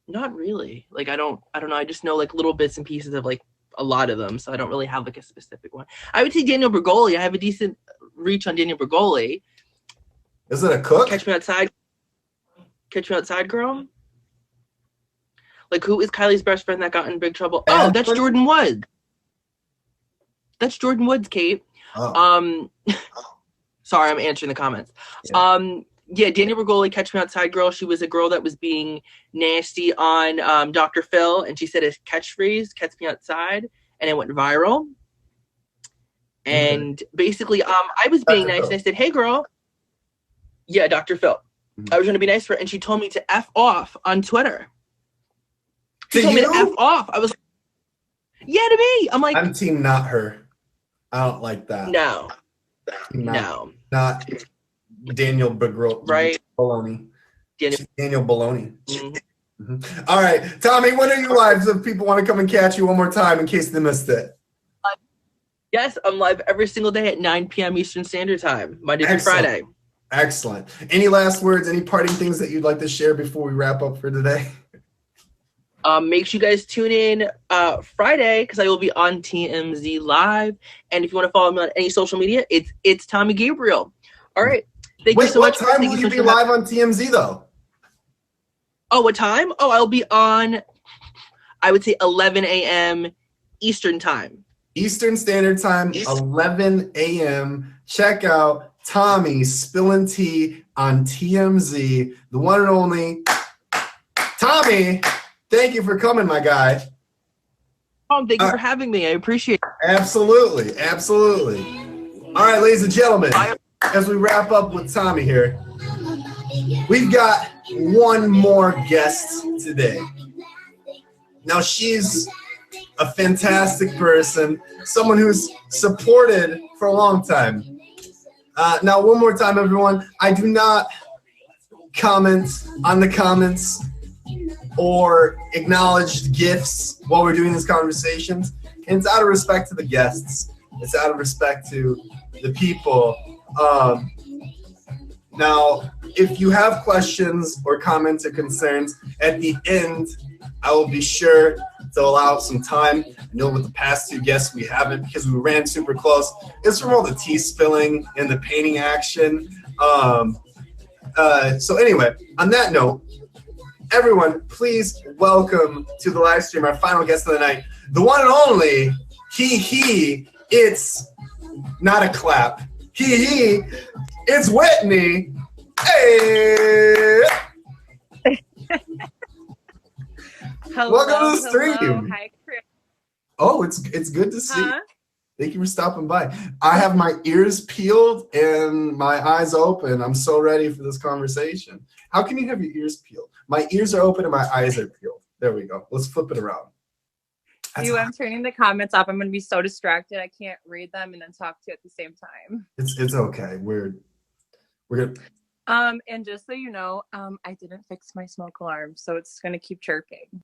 Not really. Like I don't know. I just know like little bits and pieces of like a lot of them, so I don't really have like a specific one. I would say Daniel Bergoli. I have a decent reach on Daniel Bergoli. Is it a cook? Catch Me Outside, girl. Like who is Kylie's best friend that got in big trouble? Oh, that's Jordan Woods. That's Jordan Woods, Kate. Oh. Sorry, I'm answering the comments. Yeah, Daniel Bergoli, Catch Me Outside girl. She was a girl that was being nasty on Dr. Phil, and she said his catchphrase, "Catch Me Outside," and it went viral. And basically, I was being nice, and I said, "Hey, girl." Yeah, Dr. Phil. I was trying to be nice for her, and she told me to F off on Twitter. She told me to F off. I was like, yeah, to me. I'm like, I'm team not her. I don't like that. No. Not Daniel Right. Baloney. Daniel Baloney. Mm-hmm. All right, Tommy, when are you live? So if people want to come and catch you one more time in case they missed it. Yes, I'm live every single day at 9 p.m. Eastern Standard Time, Monday through Friday. Excellent. Any last words, any parting things that you'd like to share before we wrap up for today? Make sure you guys tune in Friday because I will be on TMZ Live. And if you want to follow me on any social media, it's Tommy Gabriel. All right. Thank you so much. What time will you be live on TMZ, though? Oh, what time? Oh, I'll be on, I would say, 11 a.m. Eastern Time. Eastern Standard Time, 11 a.m. Check out Tommy spilling tea on TMZ, the one and only Tommy. Thank you for coming, my guy. Thank you for having me. I appreciate it. Absolutely. Absolutely. All right, ladies and gentlemen, as we wrap up with Tommy here, we've got one more guest today. Now, she's a fantastic person, someone who's supported for a long time. Now, one more time, everyone, I do not comment on the comments or acknowledge gifts while we're doing these conversations. And it's out of respect to the guests. It's out of respect to the people. Now, if you have questions or comments or concerns, at the end, I will be sure to allow some time. I know with the past two guests we haven't because we ran super close. It's from all the tea spilling and the painting action. So anyway, on that note, everyone, please welcome to the live stream our final guest of the night, the one and only it's not a clap. It's Whitney. Hey! Hello, welcome to the stream. Hello. Hi, Chris. Oh, it's good to see. Thank you for stopping by. I have my ears peeled and my eyes open. I'm so ready for this conversation. How can you have your ears peeled? My ears are open and my eyes are peeled. There we go. Let's flip it around. I'm turning the comments off. I'm going to be so distracted. I can't read them and then talk to you at the same time. It's okay. We're good. And just so you know, I didn't fix my smoke alarm, so it's going to keep chirping.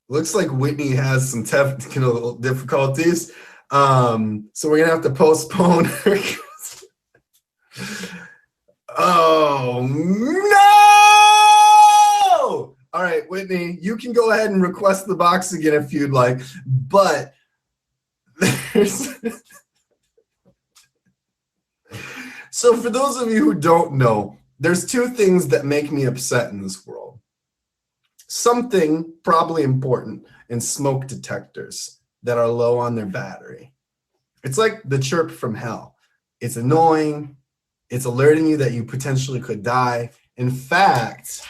Looks like Whitney has some technical difficulties. So we're gonna have to postpone her. Oh no! All right, Whitney, you can go ahead and request the box again if you'd like, but there's so for those of you who don't know, there's two things that make me upset in this world. Something probably important in smoke detectors that are low on their battery. It's like the chirp from hell. It's annoying. It's alerting you that you potentially could die. In fact,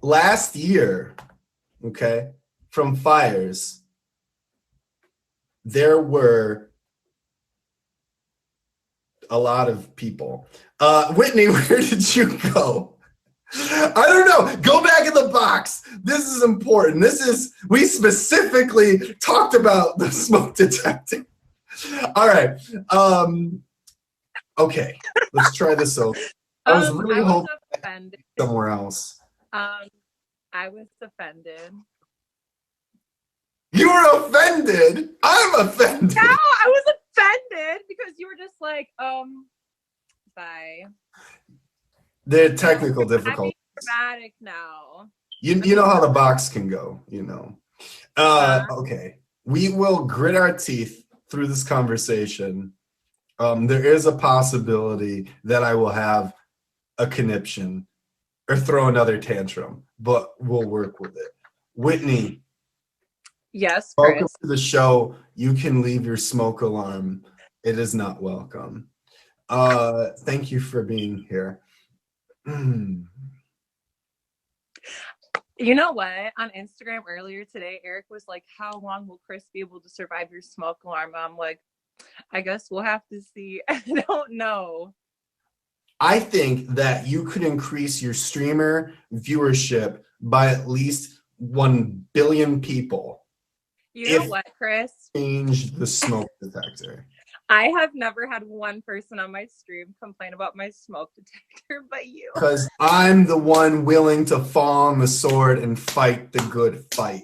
last year, okay, from fires, there were a lot of people. Whitney, where did you go? I don't know. Go back in the box. This is important. We specifically talked about the smoke detecting. All right. Okay. Let's try this over. I was really hoping somewhere else. I was offended. You were offended? I'm offended. No, I was offended because you were just like, bye. They're technical difficulties. I'm dramatic now. You know how the box can go, you know. Okay. We will grit our teeth through this conversation. There is a possibility that I will have a conniption or throw another tantrum, but we'll work with it. Whitney, Yes, Welcome Chris. to the show. You can leave your smoke alarm. It is not welcome. Thank you for being here. You know what? On Instagram earlier today, Eric was like, "How long will Chris be able to survive your smoke alarm?" I'm like, "I guess we'll have to see." I don't know. I think that you could increase your streamer viewership by at least 1 billion people. You know If- what, Chris? Change the smoke detector. I have never had one person on my stream complain about my smoke detector but you. Because I'm the one willing to fall on the sword and fight the good fight.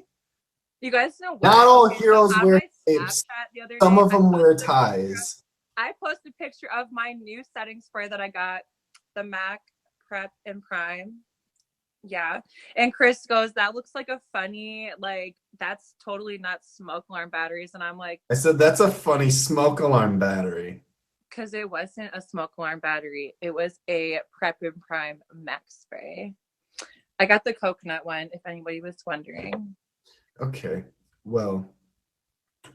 You guys know what? Not all Okay, so heroes on wear my capes. Snapchat the other Some day, of them wear ties. I posted a picture of my new setting spray that I got, the MAC Prep and Prime. Yeah. And Chris goes, "That looks like a funny, like, that's totally not smoke alarm batteries." And I'm like, I said, that's a funny smoke alarm battery. because it wasn't a smoke alarm battery. It was a Prep and Prime MAC spray. I got the coconut one, if anybody was wondering. Okay. Well,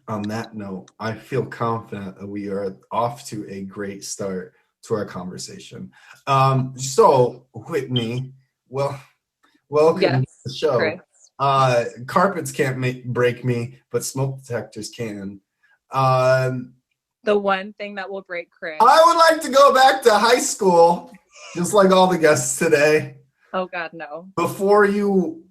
on that note, I feel confident that we are off to a great start to our conversation. So, Whitney, well, welcome to Yes, the show. Chris. Carpets can't break me, but smoke detectors can. The one thing that will break Chris. I would like to go back to high school, just like all the guests today. Oh, God, no. Before you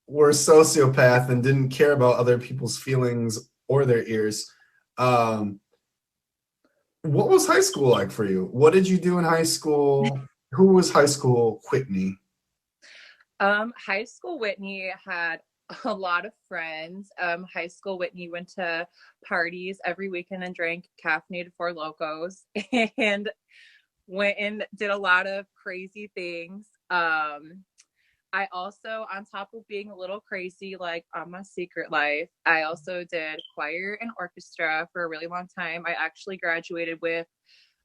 were a sociopath and didn't care about other people's feelings or their ears, what was high school like for you? What did you do in high school? Who was high school Whitney? High school Whitney had a lot of friends. High school Whitney went to parties every weekend and drank caffeinated Four Locos and went and did a lot of crazy things. I also, on top of being a little crazy, like on my secret life, I also did choir and orchestra for a really long time. I actually graduated with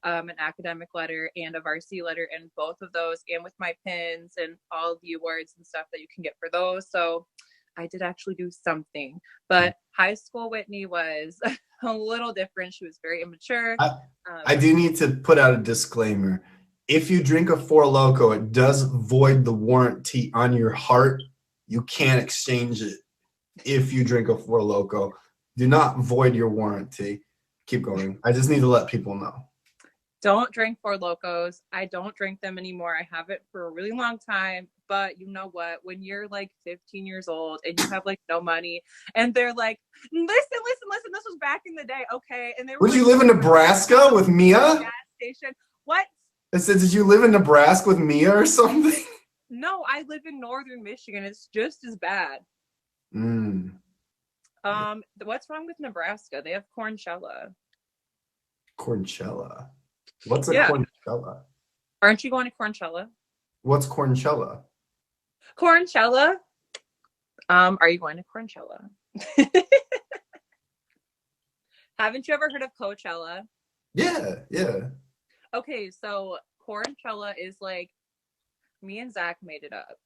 an academic letter and a varsity letter in both of those, and with my pins and all the awards and stuff that you can get for those. So I did actually do something. But high school Whitney was a little different. She was very immature. I do need to put out a disclaimer. If you drink a Four Loko, it does void the warranty on your heart. You can't exchange it if you drink a Four Loko. Do not void your warranty. Keep going. I just need to let people know. Don't drink Four Locos. I don't drink them anymore. I haven't for a really long time. But you know what? When you're like 15 years old and you have like no money, and they're like, listen, this was back in the day, okay? And they were Would you live in Nebraska with Mia? gas station. What? I said, did you live in Nebraska with Mia or something? No, I live in northern Michigan. It's just as bad. Mm. What's wrong with Nebraska? They have cornchella. Cornchella. What's a Yeah. cornchella? Aren't you going to Cornchella? What's cornchella? Cornchella? Are you going to Cornchella? Haven't you ever heard of Coachella? Yeah. Okay, so Cornchella is like, me and Zach made it up.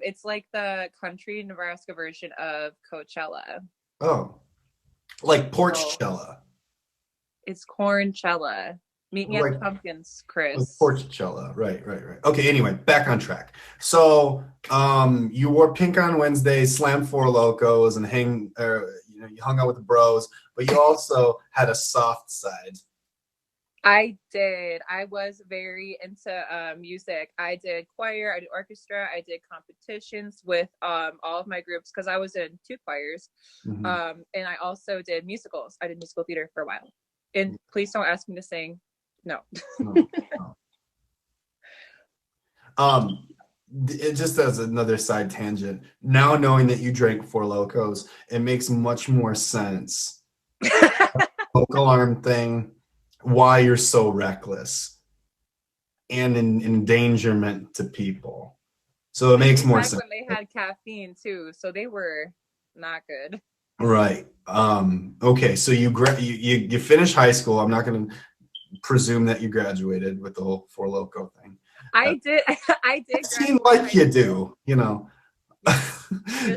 It's like the country Nebraska version of Coachella. Oh. Like Porchella. It's Cornchella. Meet me at the pumpkins, Chris. Porchella. Right. Okay, anyway, back on track. So you wore pink on Wednesday, slammed Four Locos, and you hung out with the bros, but you also had a soft side. I did. I was very into music. I did choir, I did orchestra, I did competitions with all of my groups because I was in 2 choirs. Mm-hmm. And I also did musicals. I did musical theater for a while. And please don't ask me to sing. No. It just as another side tangent, now knowing that you drank Four Locos, it makes much more sense. Local arm thing, why you're so reckless and in endangerment to people. So it makes more sense. When they had caffeine too, so they were not good. Right. Okay. So you finish high school. I'm not going to presume that you graduated with the whole Four Loko thing. I did. I did. It seemed like you do. You know,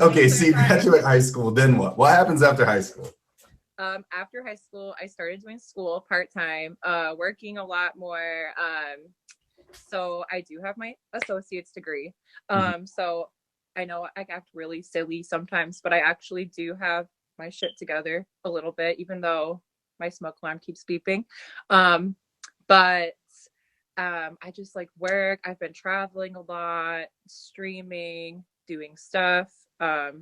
Okay, so you graduate high school, then what? What happens after high school? After high school, I started doing school part-time, working a lot more. So I do have my associate's degree. So I know I act really silly sometimes, but I actually do have my shit together a little bit, even though my smoke alarm keeps beeping. But I just like work. I've been traveling a lot, streaming, doing stuff. I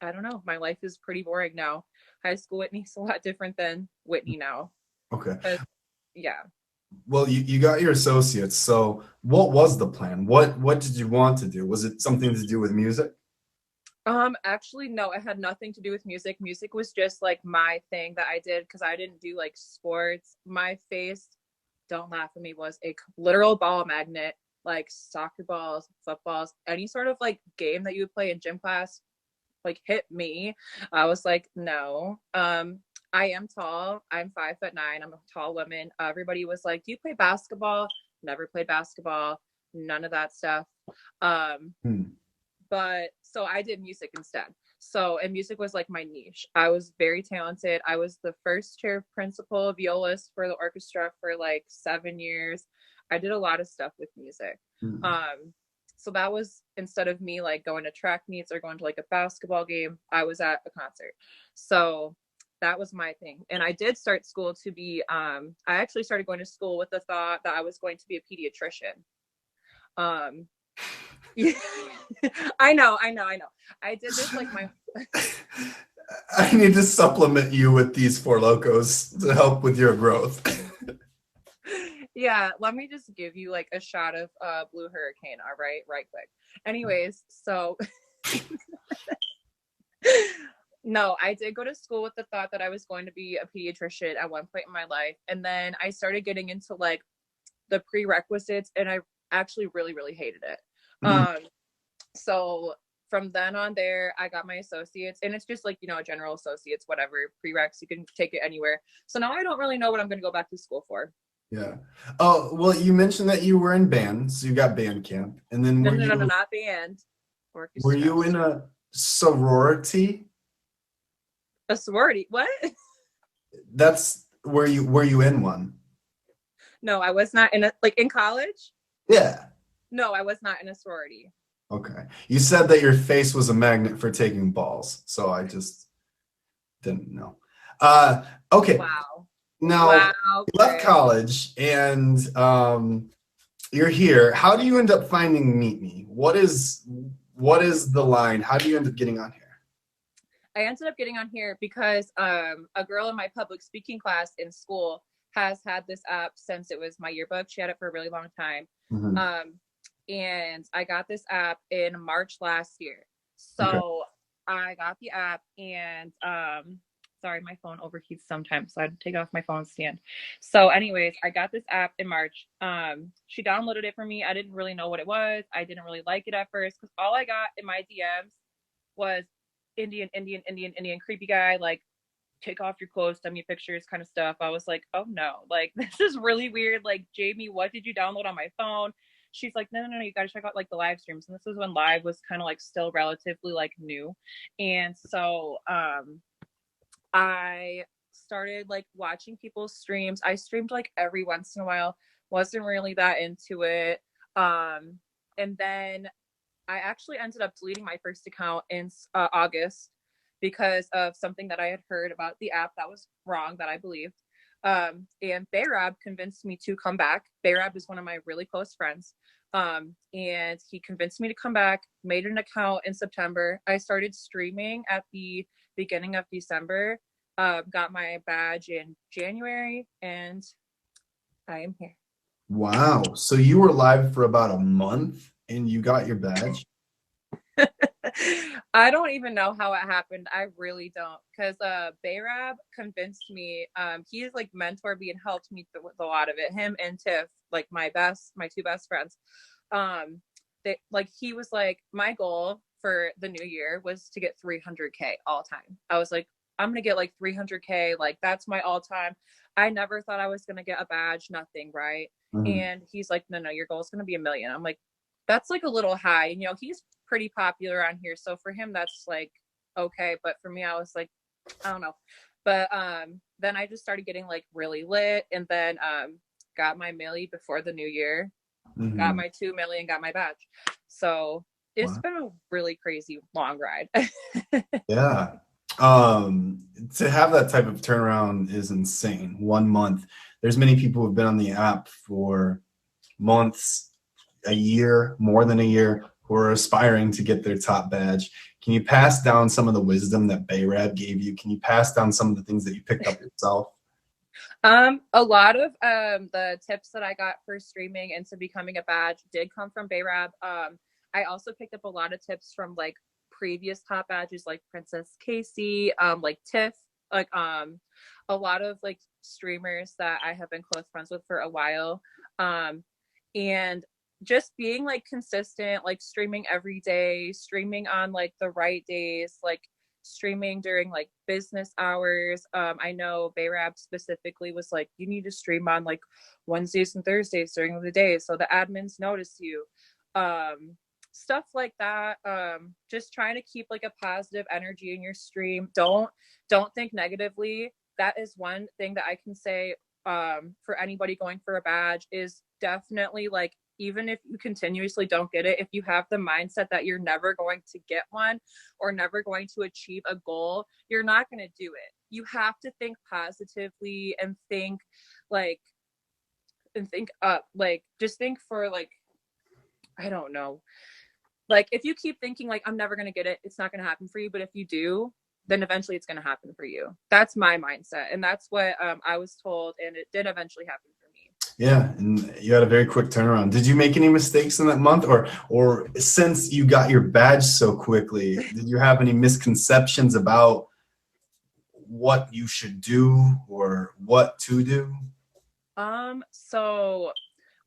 don't know. My life is pretty boring now. High school Whitney's a lot different than Whitney now. Okay. Yeah. Well, you got your associates. So what was the plan? What did you want to do? Was it something to do with music? Actually, no, it had nothing to do with music. Music was just like my thing that I did because I didn't do like sports. My face, don't laugh at me, was a literal ball magnet, like soccer balls, footballs, any sort of like game that you would play in gym class, like hit me. I was like, no. I am tall. I'm 5'9". I'm a tall woman. Everybody was like, do you play basketball? Never played basketball. None of that stuff. But so I did music instead. So, and music was like my niche. I was very talented. I was the first chair principal violist for the orchestra for like 7 years. I did a lot of stuff with music. So that was, instead of me like going to track meets or going to like a basketball game, I was at a concert. So that was my thing. And I did start school to be, I actually started going to school with the thought that I was going to be a pediatrician. Yeah. I know. I did this like my I need to supplement you with these Four Locos to help with your growth. Yeah, let me just give you like a shot of Blue Hurricane, all right quick. Anyways, so no, I did go to school with the thought that I was going to be a pediatrician at one point in my life. And then I started getting into like the prerequisites, and I actually really, really hated it. So from then on there, I got my associates, and it's just like, you know, a general associates, whatever, prereqs, you can take it anywhere. So now I don't really know what I'm going to go back to school for. Yeah. Oh, well, you mentioned that you were in band, so you got band camp. And then No, not band. Orchestra. Were you in a sorority? A sorority? What? That's were you in one? No, I was not in in college? Yeah. No, I was not in a sorority. Okay. You said that your face was a magnet for taking balls, so I just didn't know. Okay. Wow. Now, you left college and you're here. How do you end up finding Meet Me? What is the line? How do you end up getting on here? I ended up getting on here because a girl in my public speaking class in school has had this app since it was my yearbook. She had it for a really long time. And I got this app in March last year. So I got the app, and sorry, my phone overheats sometimes, so I had to take off my phone stand. So anyways, I got this app in March. She downloaded it for me. I didn't really know what it was. I didn't really like it at first because all I got in my DMs was Indian creepy guy, like, take off your clothes, send me pictures kind of stuff. I was like, oh no, like, this is really weird. Like, Jamie, what did you download on my phone? She's like, no, you gotta check out like the live streams. And this was when live was kind of like still relatively like new. And so I started like watching people's streams. I streamed like every once in a while, wasn't really that into it. And then I actually ended up deleting my first account in August because of something that I had heard about the app that was wrong, that I believed. And Bayrab convinced me to come back. Bayrab is one of my really close friends. And he convinced me to come back, made an account in September. I started streaming at the beginning of December, got my badge in January, and I am here. Wow. So you were live for about a month and you got your badge? I don't even know how it happened. I really don't, because Bayrab convinced me. He's like mentored me and helped me with a lot of it. Him and Tiff, like my two best friends. He was like, my goal for the new year was to get 300K all time. I was like, I'm gonna get like 300K, like that's my all time. I never thought I was gonna get a badge, nothing, right? And he's like, no, your goal is gonna be 1 million. I'm like, that's like a little high. You know, he's pretty popular on here, so for him that's like okay, but for me I was like, I don't know. But then I just started getting like really lit, and then got my milli before the new year, got Mhm. my 2 million, got my badge. So it's Wow. been a really crazy long ride. Yeah. To have that type of turnaround is insane. 1 month. There's many people who've been on the app for months, a year, more than a year, who are aspiring to get their top badge. Can you pass down some of the wisdom that Bayrab gave you? Can you pass down some of the things that you picked up yourself? A lot of the tips that I got for streaming into becoming a badge did come from Bayrab. I also picked up a lot of tips from like previous top badges like Princess Casey, like Tiff, like a lot of like streamers that I have been close friends with for a while. And just being like consistent, like streaming every day, streaming on like the right days, like streaming during like business hours. I know Bayrab specifically was like, you need to stream on like Wednesdays and Thursdays during the day so the admins notice you. Stuff like that. Just trying to keep like a positive energy in your stream. Don't think negatively. That is one thing that I can say for anybody going for a badge is definitely like, even if you continuously don't get it, if you have the mindset that you're never going to get one or never going to achieve a goal, you're not going to do it. You have to think positively and think like, and think up, like just think for like, I don't know. Like if you keep thinking like, I'm never going to get it, it's not going to happen for you. But if you do, then eventually it's going to happen for you. That's my mindset. And that's what I was told. And it did eventually happen for me. Yeah, and you had a very quick turnaround. Did you make any mistakes in that month, or since you got your badge so quickly, did you have any misconceptions about what you should do or what to do? So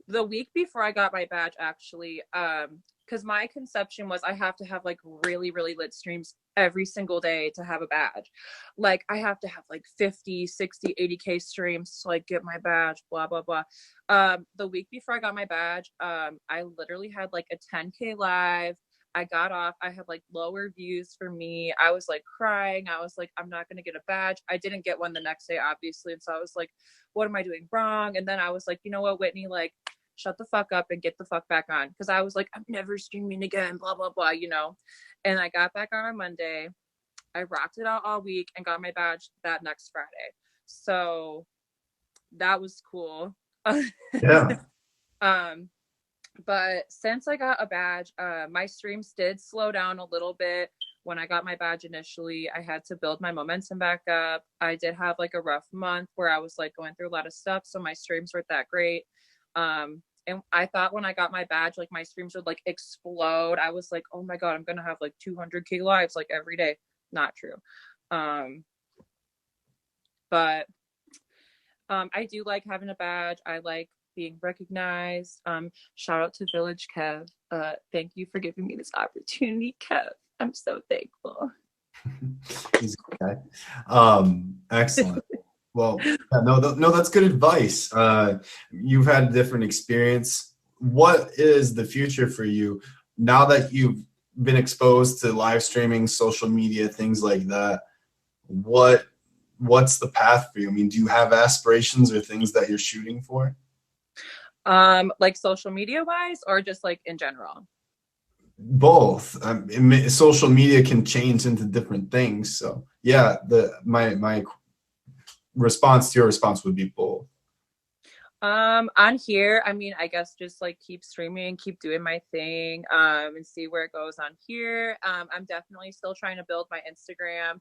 the week before I got my badge, actually, because my conception was I have to have like really, really lit streams every single day to have a badge. Like I have to have like 50, 60, 80K streams to like get my badge, blah, blah, blah. The week before I got my badge, I literally had like a 10K live. I got off. I had like lower views for me. I was like crying. I was like, I'm not going to get a badge. I didn't get one the next day, obviously. And so I was like, what am I doing wrong? And then I was like, you know what, Whitney, like, shut the fuck up and get the fuck back on. Because I was like, I'm never streaming again, blah, blah, blah, you know. And I got back on Monday. I rocked it out all week and got my badge that next Friday. So that was cool. Yeah. But since I got a badge, my streams did slow down a little bit. When I got my badge initially, I had to build my momentum back up. I did have like a rough month where I was like going through a lot of stuff, so my streams weren't that great. And I thought when I got my badge, like my streams would like explode. I was like, oh my God, I'm gonna have like 200K lives like every day. Not true. But I do like having a badge. I like being recognized. Shout out to Village Kev. Thank you for giving me this opportunity, Kev. I'm so thankful. He's okay. Excellent. Well, yeah, no, that's good advice. You've had a different experience. What is the future for you now that you've been exposed to live streaming, social media, things like that? What's the path for you? I mean, do you have aspirations or things that you're shooting for? Like social media wise, or just like in general? Both. Social media can change into different things. So yeah, my response to your response would be both. On here, I mean, I guess just like keep streaming, keep doing my thing, and see where it goes on here. I'm definitely still trying to build my Instagram.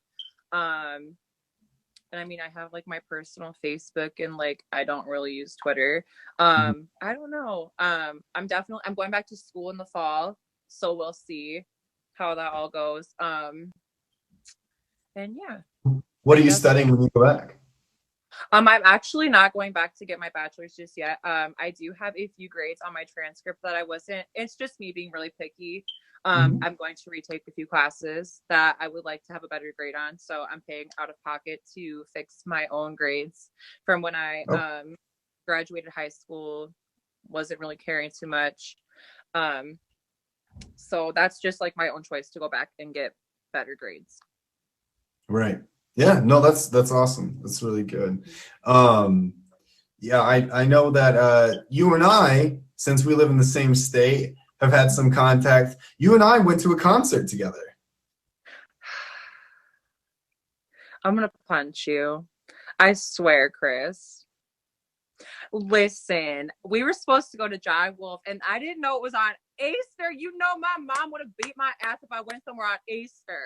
And I mean, I have like my personal Facebook, and like I don't really use Twitter. I don't know. I'm going back to school in the fall, so we'll see how that all goes. And yeah. What are you studying when you go back? I'm actually not going back to get my bachelor's just yet. I do have a few grades on my transcript that I wasn't. It's just me being really picky. I'm going to retake a few classes that I would like to have a better grade on. So I'm paying out of pocket to fix my own grades from when I graduated high school. Wasn't really caring too much. So that's just like my own choice to go back and get better grades. Right. Yeah, no, that's awesome. That's really good. Yeah, I know that you and I, since we live in the same state, have had some contact. You and I went to a concert together. I'm gonna punch you. I swear, Chris. Listen, we were supposed to go to Jive Wolf, and I didn't know it was on Easter. You know, my mom would have beat my ass if I went somewhere on Easter.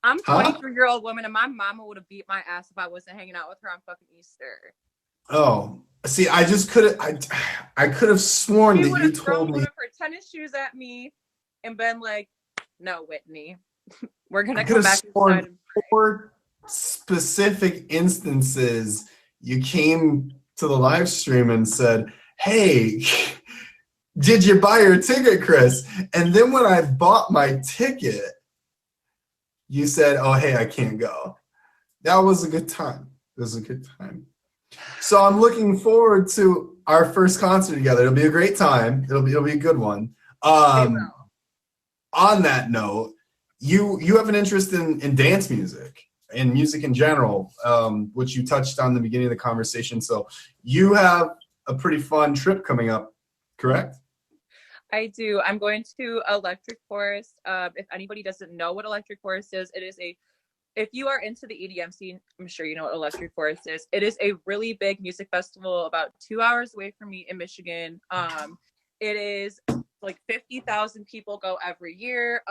I'm a 23-year-old woman, and my mama would have beat my ass if I wasn't hanging out with her on fucking Easter. Oh, see, I just couldn't. I could have sworn She that would you have thrown told me. one of her tennis shoes at me and been like, "No, Whitney, we're gonna I could come have back sworn inside." 4 specific instances you came to the live stream and said, "Hey, did you buy your ticket, Chris?" And then when I bought my ticket, you said, "Oh, hey, I can't go." That was a good time. It was a good time. So I'm looking forward to our first concert together. It'll be a great time. It'll be a good one. On that note, you have an interest in dance music and music in general, which you touched on the beginning of the conversation. So you have a pretty fun trip coming up, correct? I do. I'm going to Electric Forest. If anybody doesn't know what Electric Forest is, it is if you are into the EDM scene, I'm sure you know what Electric Forest is. It is a really big music festival about 2 hours away from me in Michigan. It is like 50,000 people go every year.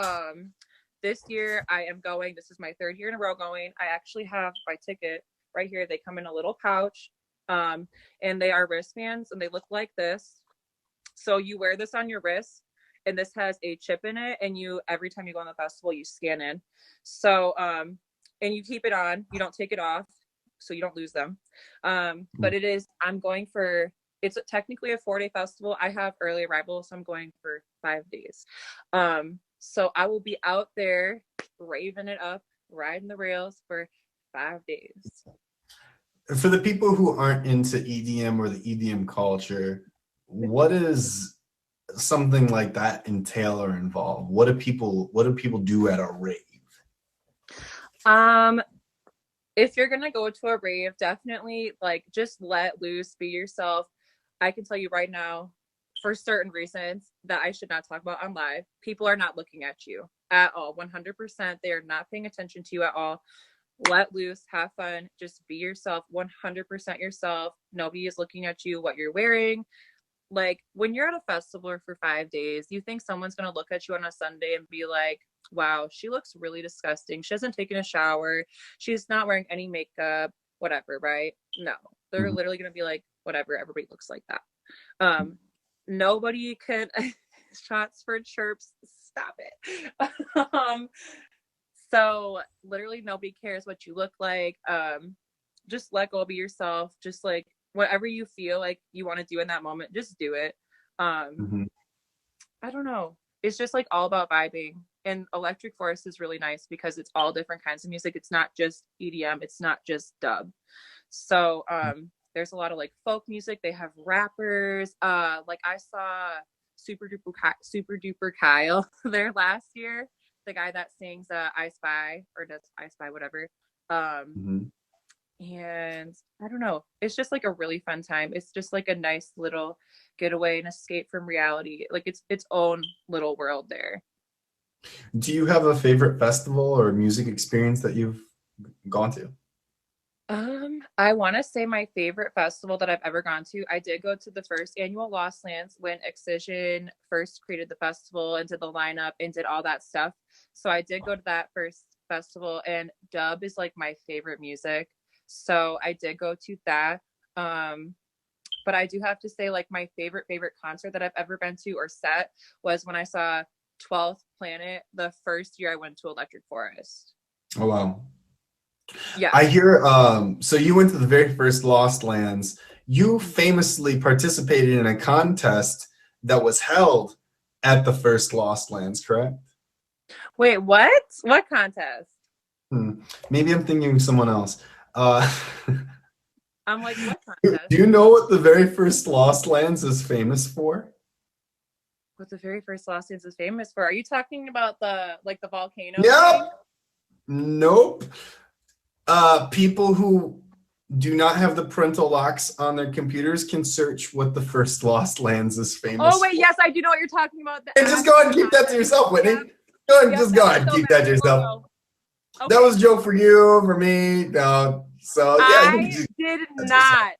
This year I am going. This is my 3rd year in a row going. I actually have my ticket right here. They come in a little pouch, and they are wristbands, and they look like this. So you wear this on your wrist, and this has a chip in it, and you every time you go on the festival, you scan in. So and you keep it on. You don't take it off, so you don't lose them. But I'm going for, it's technically a 4-day festival. I have early arrival, so I'm going for 5 days. So I will be out there raving it up, riding the rails for 5 days. For the people who aren't into EDM or the EDM culture, what is something like that entail or involve? What do people do at a rave? If you're gonna go to a rave, definitely like just let loose, be yourself. I can tell you right now, for certain reasons that I should not talk about on live, people are not looking at you at all. 100%, they are not paying attention to you at all. Let loose, have fun, just be yourself, 100% yourself. Nobody is looking at you, what you're wearing. Like when you're at a festival for 5 days, you think someone's gonna look at you on a Sunday and be like, wow, she looks really disgusting. She hasn't taken a shower. She's not wearing any makeup, whatever, right? No, they're literally going to be like, whatever, everybody looks like that. Nobody can, shots for chirps, stop it. So literally nobody cares what you look like. Just let go, be yourself. Just like whatever you feel like you want to do in that moment, just do it. I don't know. It's just like all about vibing. And Electric Forest is really nice because it's all different kinds of music. It's not just EDM. It's not just dub. So there's a lot of like folk music. They have rappers. Like I saw Super Duper Kyle there last year. The guy that sings I Spy or does I Spy, whatever. And I don't know. It's just like a really fun time. It's just like a nice little getaway and escape from reality. Like it's its own little world there. Do you have a favorite festival or music experience that you've gone to? I want to say my favorite festival that I've ever gone to. I did go to the first annual Lost Lands when Excision first created the festival and did the lineup and did all that stuff. So I did go to that first festival, and dub is like my favorite music. So I did go to that. But I do have to say, like, my favorite concert that I've ever been to or set was when I saw 12th Planet the first year I went to Electric Forest. Oh, wow. Yeah. I hear, so you went to the very first Lost Lands. You famously participated in a contest that was held at the first Lost Lands, correct? Wait, what? What contest? Maybe I'm thinking of someone else. I'm like, what Do contest? you know what the very first Lost Lands is famous for? What the very first Lost Lands is famous for? Are you talking about the volcano? Yep. Nope. People who do not have the parental locks on their computers can search what the first Lost Lands is famous Oh wait, for. yes, I do know what you're talking about. Hey, just go ahead and keep that to yourself, Whitney. Yep. Go ahead, Yep, just go that ahead and was so keep that to bad. yourself. Okay. That was a joke for you, for me. No. So yeah, you I can just did that's not.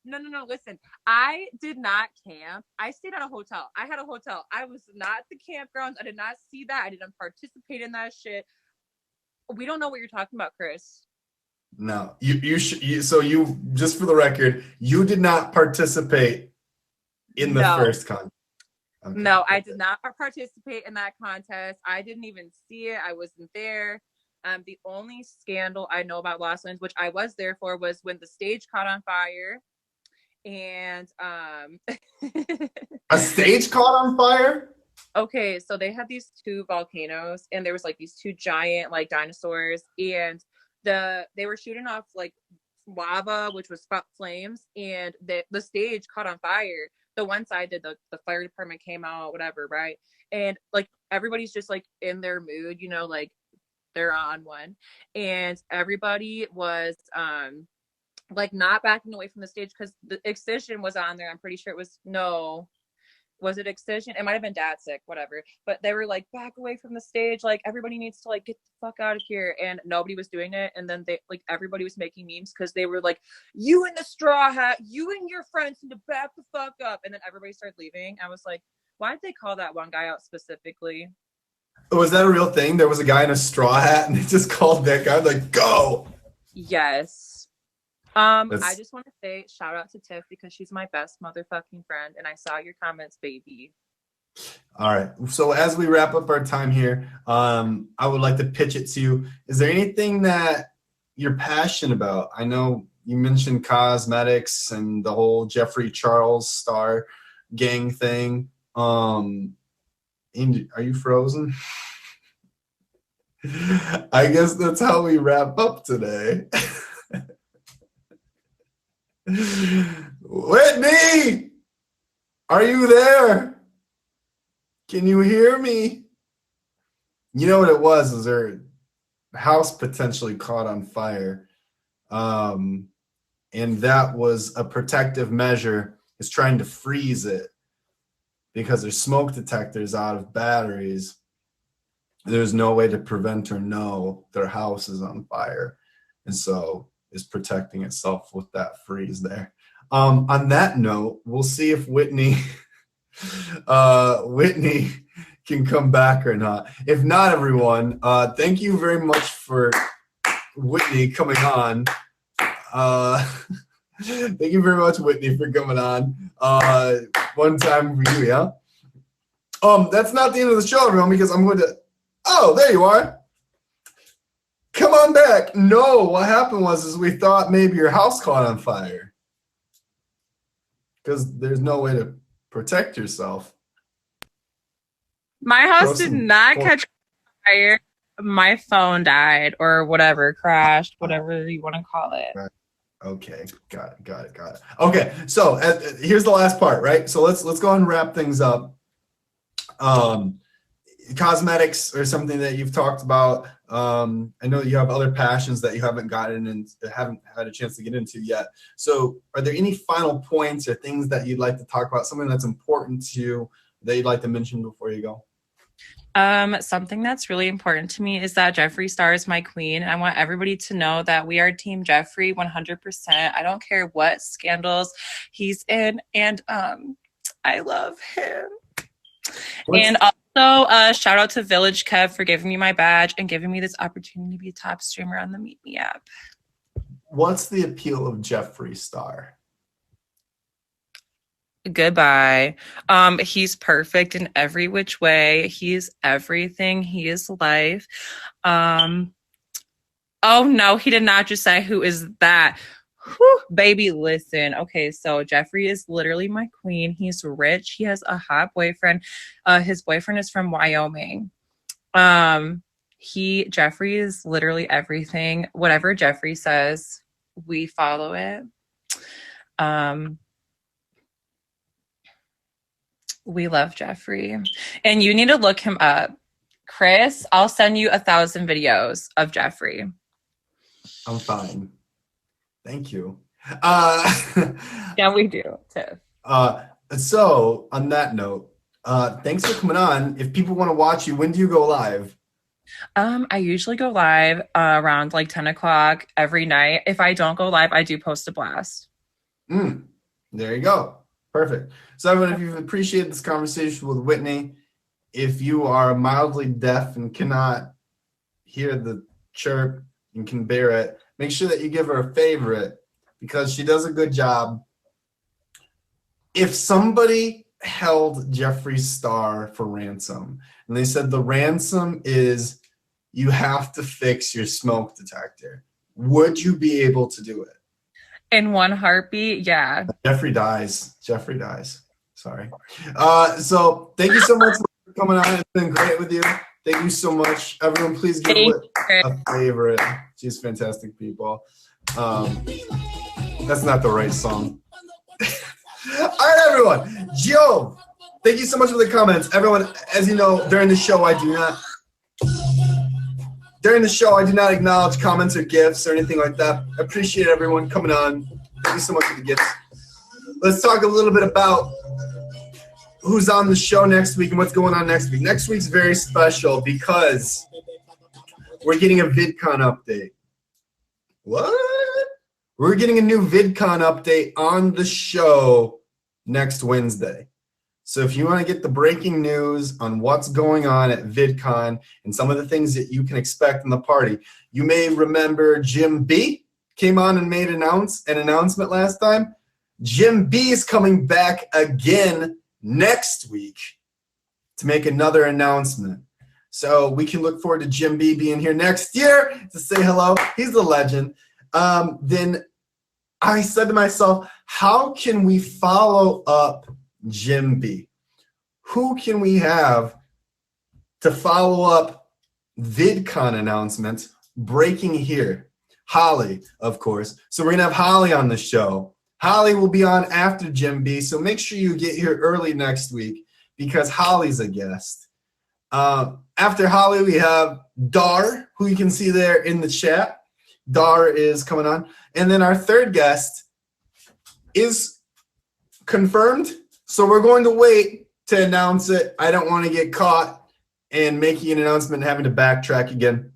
No. Listen, I did not camp. I stayed at a hotel. I had a hotel. I was not at the campgrounds. I did not see that. I didn't participate in that shit. We don't know what you're talking about, Chris. No, so you just for the record, you did not participate in the No. first contest. Okay. No, I did not participate in that contest. I didn't even see it. I wasn't there. The only scandal I know about Lost Lands, which I was there for, was when the stage caught on fire. And A stage caught on fire? okay, so they had these two volcanoes, and there was like these two giant like dinosaurs, and they were shooting off like lava, which was flames, and the stage caught on fire. The one side did, the fire department came out, whatever, right? And like everybody's just like in their mood, you know, like they're on one, and everybody was like not backing away from the stage because the Excision was on there. I'm pretty sure it was was it Excision? It might have been Datsik, whatever. But they were like, back away from the stage. Like everybody needs to like get the fuck out of here. And nobody was doing it. And then everybody was making memes because they were like, you in the straw hat, you and your friends need to back the fuck up. And then everybody started leaving. I was like, why did they call that one guy out specifically? Was that a real thing? There was a guy in a straw hat and they just called that guy like, go. Yes. I just want to say shout out to Tiff because she's my best motherfucking friend, and I saw your comments, baby. All right. So as we wrap up our time here, I would like to pitch it to you. Is there anything that you're passionate about? I know you mentioned cosmetics and the whole Jeffree Charles Star gang thing. Are you frozen? I guess that's how we wrap up today. Whitney, are you there? Can you hear me? You know what it was? Is her house potentially caught on fire, and that was a protective measure. Is trying to freeze it because there's smoke detectors out of batteries. There's no way to prevent or know their house is on fire, and so is protecting itself with that freeze there. On that note, we'll see if Whitney can come back or not. If not, everyone, thank you very much for Whitney coming on. Thank you very much, Whitney, for coming on. One time for you, yeah? That's not the end of the show, everyone, because I'm going to... Oh, there you are. Come on back. No, what happened was we thought maybe your house caught on fire because there's no way to protect yourself. My house did not catch fire. My phone died or whatever, crashed, whatever you want to call it. Right. Okay, got it. Okay, so here's the last part, right? So let's go and wrap things up. Cosmetics are something that you've talked about. I know you have other passions that you haven't gotten and haven't had a chance to get into yet. So are there any final points or things that you'd like to talk about, something that's important to you that you'd like to mention before you go? Something that's really important to me is that Jeffree Star is my queen. I want everybody to know that we are Team Jeffree 100%. I don't care what scandals he's in, and I love him. And also, shout out to Village Kev for giving me my badge and giving me this opportunity to be a top streamer on the Meet Me app. What's the appeal of Jeffree Star? Goodbye. He's perfect in every which way. He's everything. He is life. Oh no, he did not just say who is that. Whew, baby, listen. Okay, so Jeffree is literally my queen. He's rich. He has a hot boyfriend. His boyfriend is from Wyoming. Jeffree is literally everything. Whatever Jeffree says, we follow it. We love Jeffrey. And you need to look him up. Chris, I'll send you 1,000 videos of Jeffrey. I'm fine. Thank you. Yeah, we do, Tiff. So on that note, thanks for coming on. If people want to watch you, when do you go live? I usually go live around like 10 o'clock every night. If I don't go live, I do post a blast. There you go. Perfect. So everyone, if you've appreciated this conversation with Whitney, if you are mildly deaf and cannot hear the chirp and can bear it, make sure that you give her a favorite because she does a good job. If somebody held Jeffree Star for ransom and they said the ransom is you have to fix your smoke detector, would you be able to do it? In one heartbeat, yeah. Jeffrey dies. Sorry. So thank you so much for coming on. It's been great with you. Thank you so much. Everyone, please give Whit a favorite. She's fantastic, people. That's not the right song. All right, everyone. Joe, thank you so much for the comments. Everyone, as you know, during the show, I do not acknowledge comments or gifts or anything like that. I appreciate everyone coming on. Thank you so much for the gifts. Let's talk a little bit about who's on the show next week and what's going on next week. Next week's very special because we're getting a VidCon update. What? We're getting a new VidCon update on the show next Wednesday. So if you want to get the breaking news on what's going on at VidCon and some of the things that you can expect in the party, you may remember Jim B came on and made an announcement last time. Jim B is coming back again next week to make another announcement. So we can look forward to Jim B being here next year to say hello. He's a legend. Then I said to myself, how can we follow up Jim B? Who can we have to follow up VidCon announcements breaking here? Holly, of course. So we're going to have Holly on the show. Holly will be on after Jim B, so make sure you get here early next week because Holly's a guest. After Holly, we have Dar, who you can see there in the chat. Dar is coming on. And then our third guest is confirmed, so we're going to wait to announce it. I don't want to get caught in making an announcement and having to backtrack again.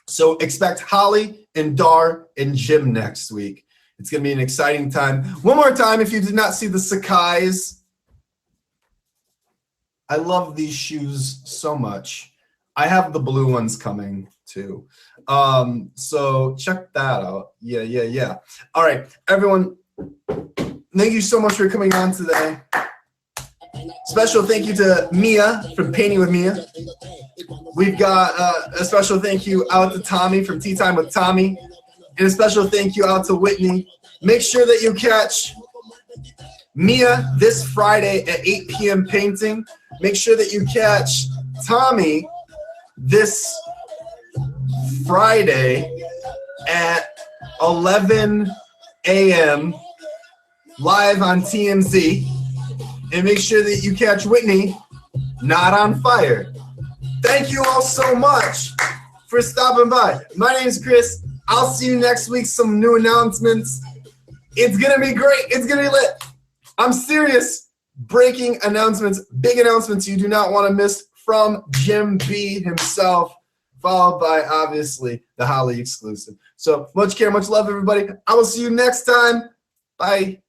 So expect Holly and Dar and Jim next week. It's going to be an exciting time. One more time, if you did not see the Sakai's, I love these shoes so much. I have the blue ones coming too. So check that out. Yeah. All right, everyone. Thank you so much for coming on today. Special thank you to Mia from Painting with Mia. We've got a special thank you out to Tommy from Tea Time with Tommy. And a special thank you out to Whitney. Make sure that you catch Mia this Friday at 8 p.m. painting. Make sure that you catch Tommy this Friday at 11 a.m. live on TMZ. And make sure that you catch Whitney not on fire. Thank you all so much for stopping by. My name is Chris. I'll see you next week. Some new announcements. It's going to be great. It's going to be lit. I'm serious. Breaking announcements, big announcements you do not want to miss from Jim B himself, followed by, obviously, the Holly exclusive. So much care, much love, everybody. I will see you next time. Bye.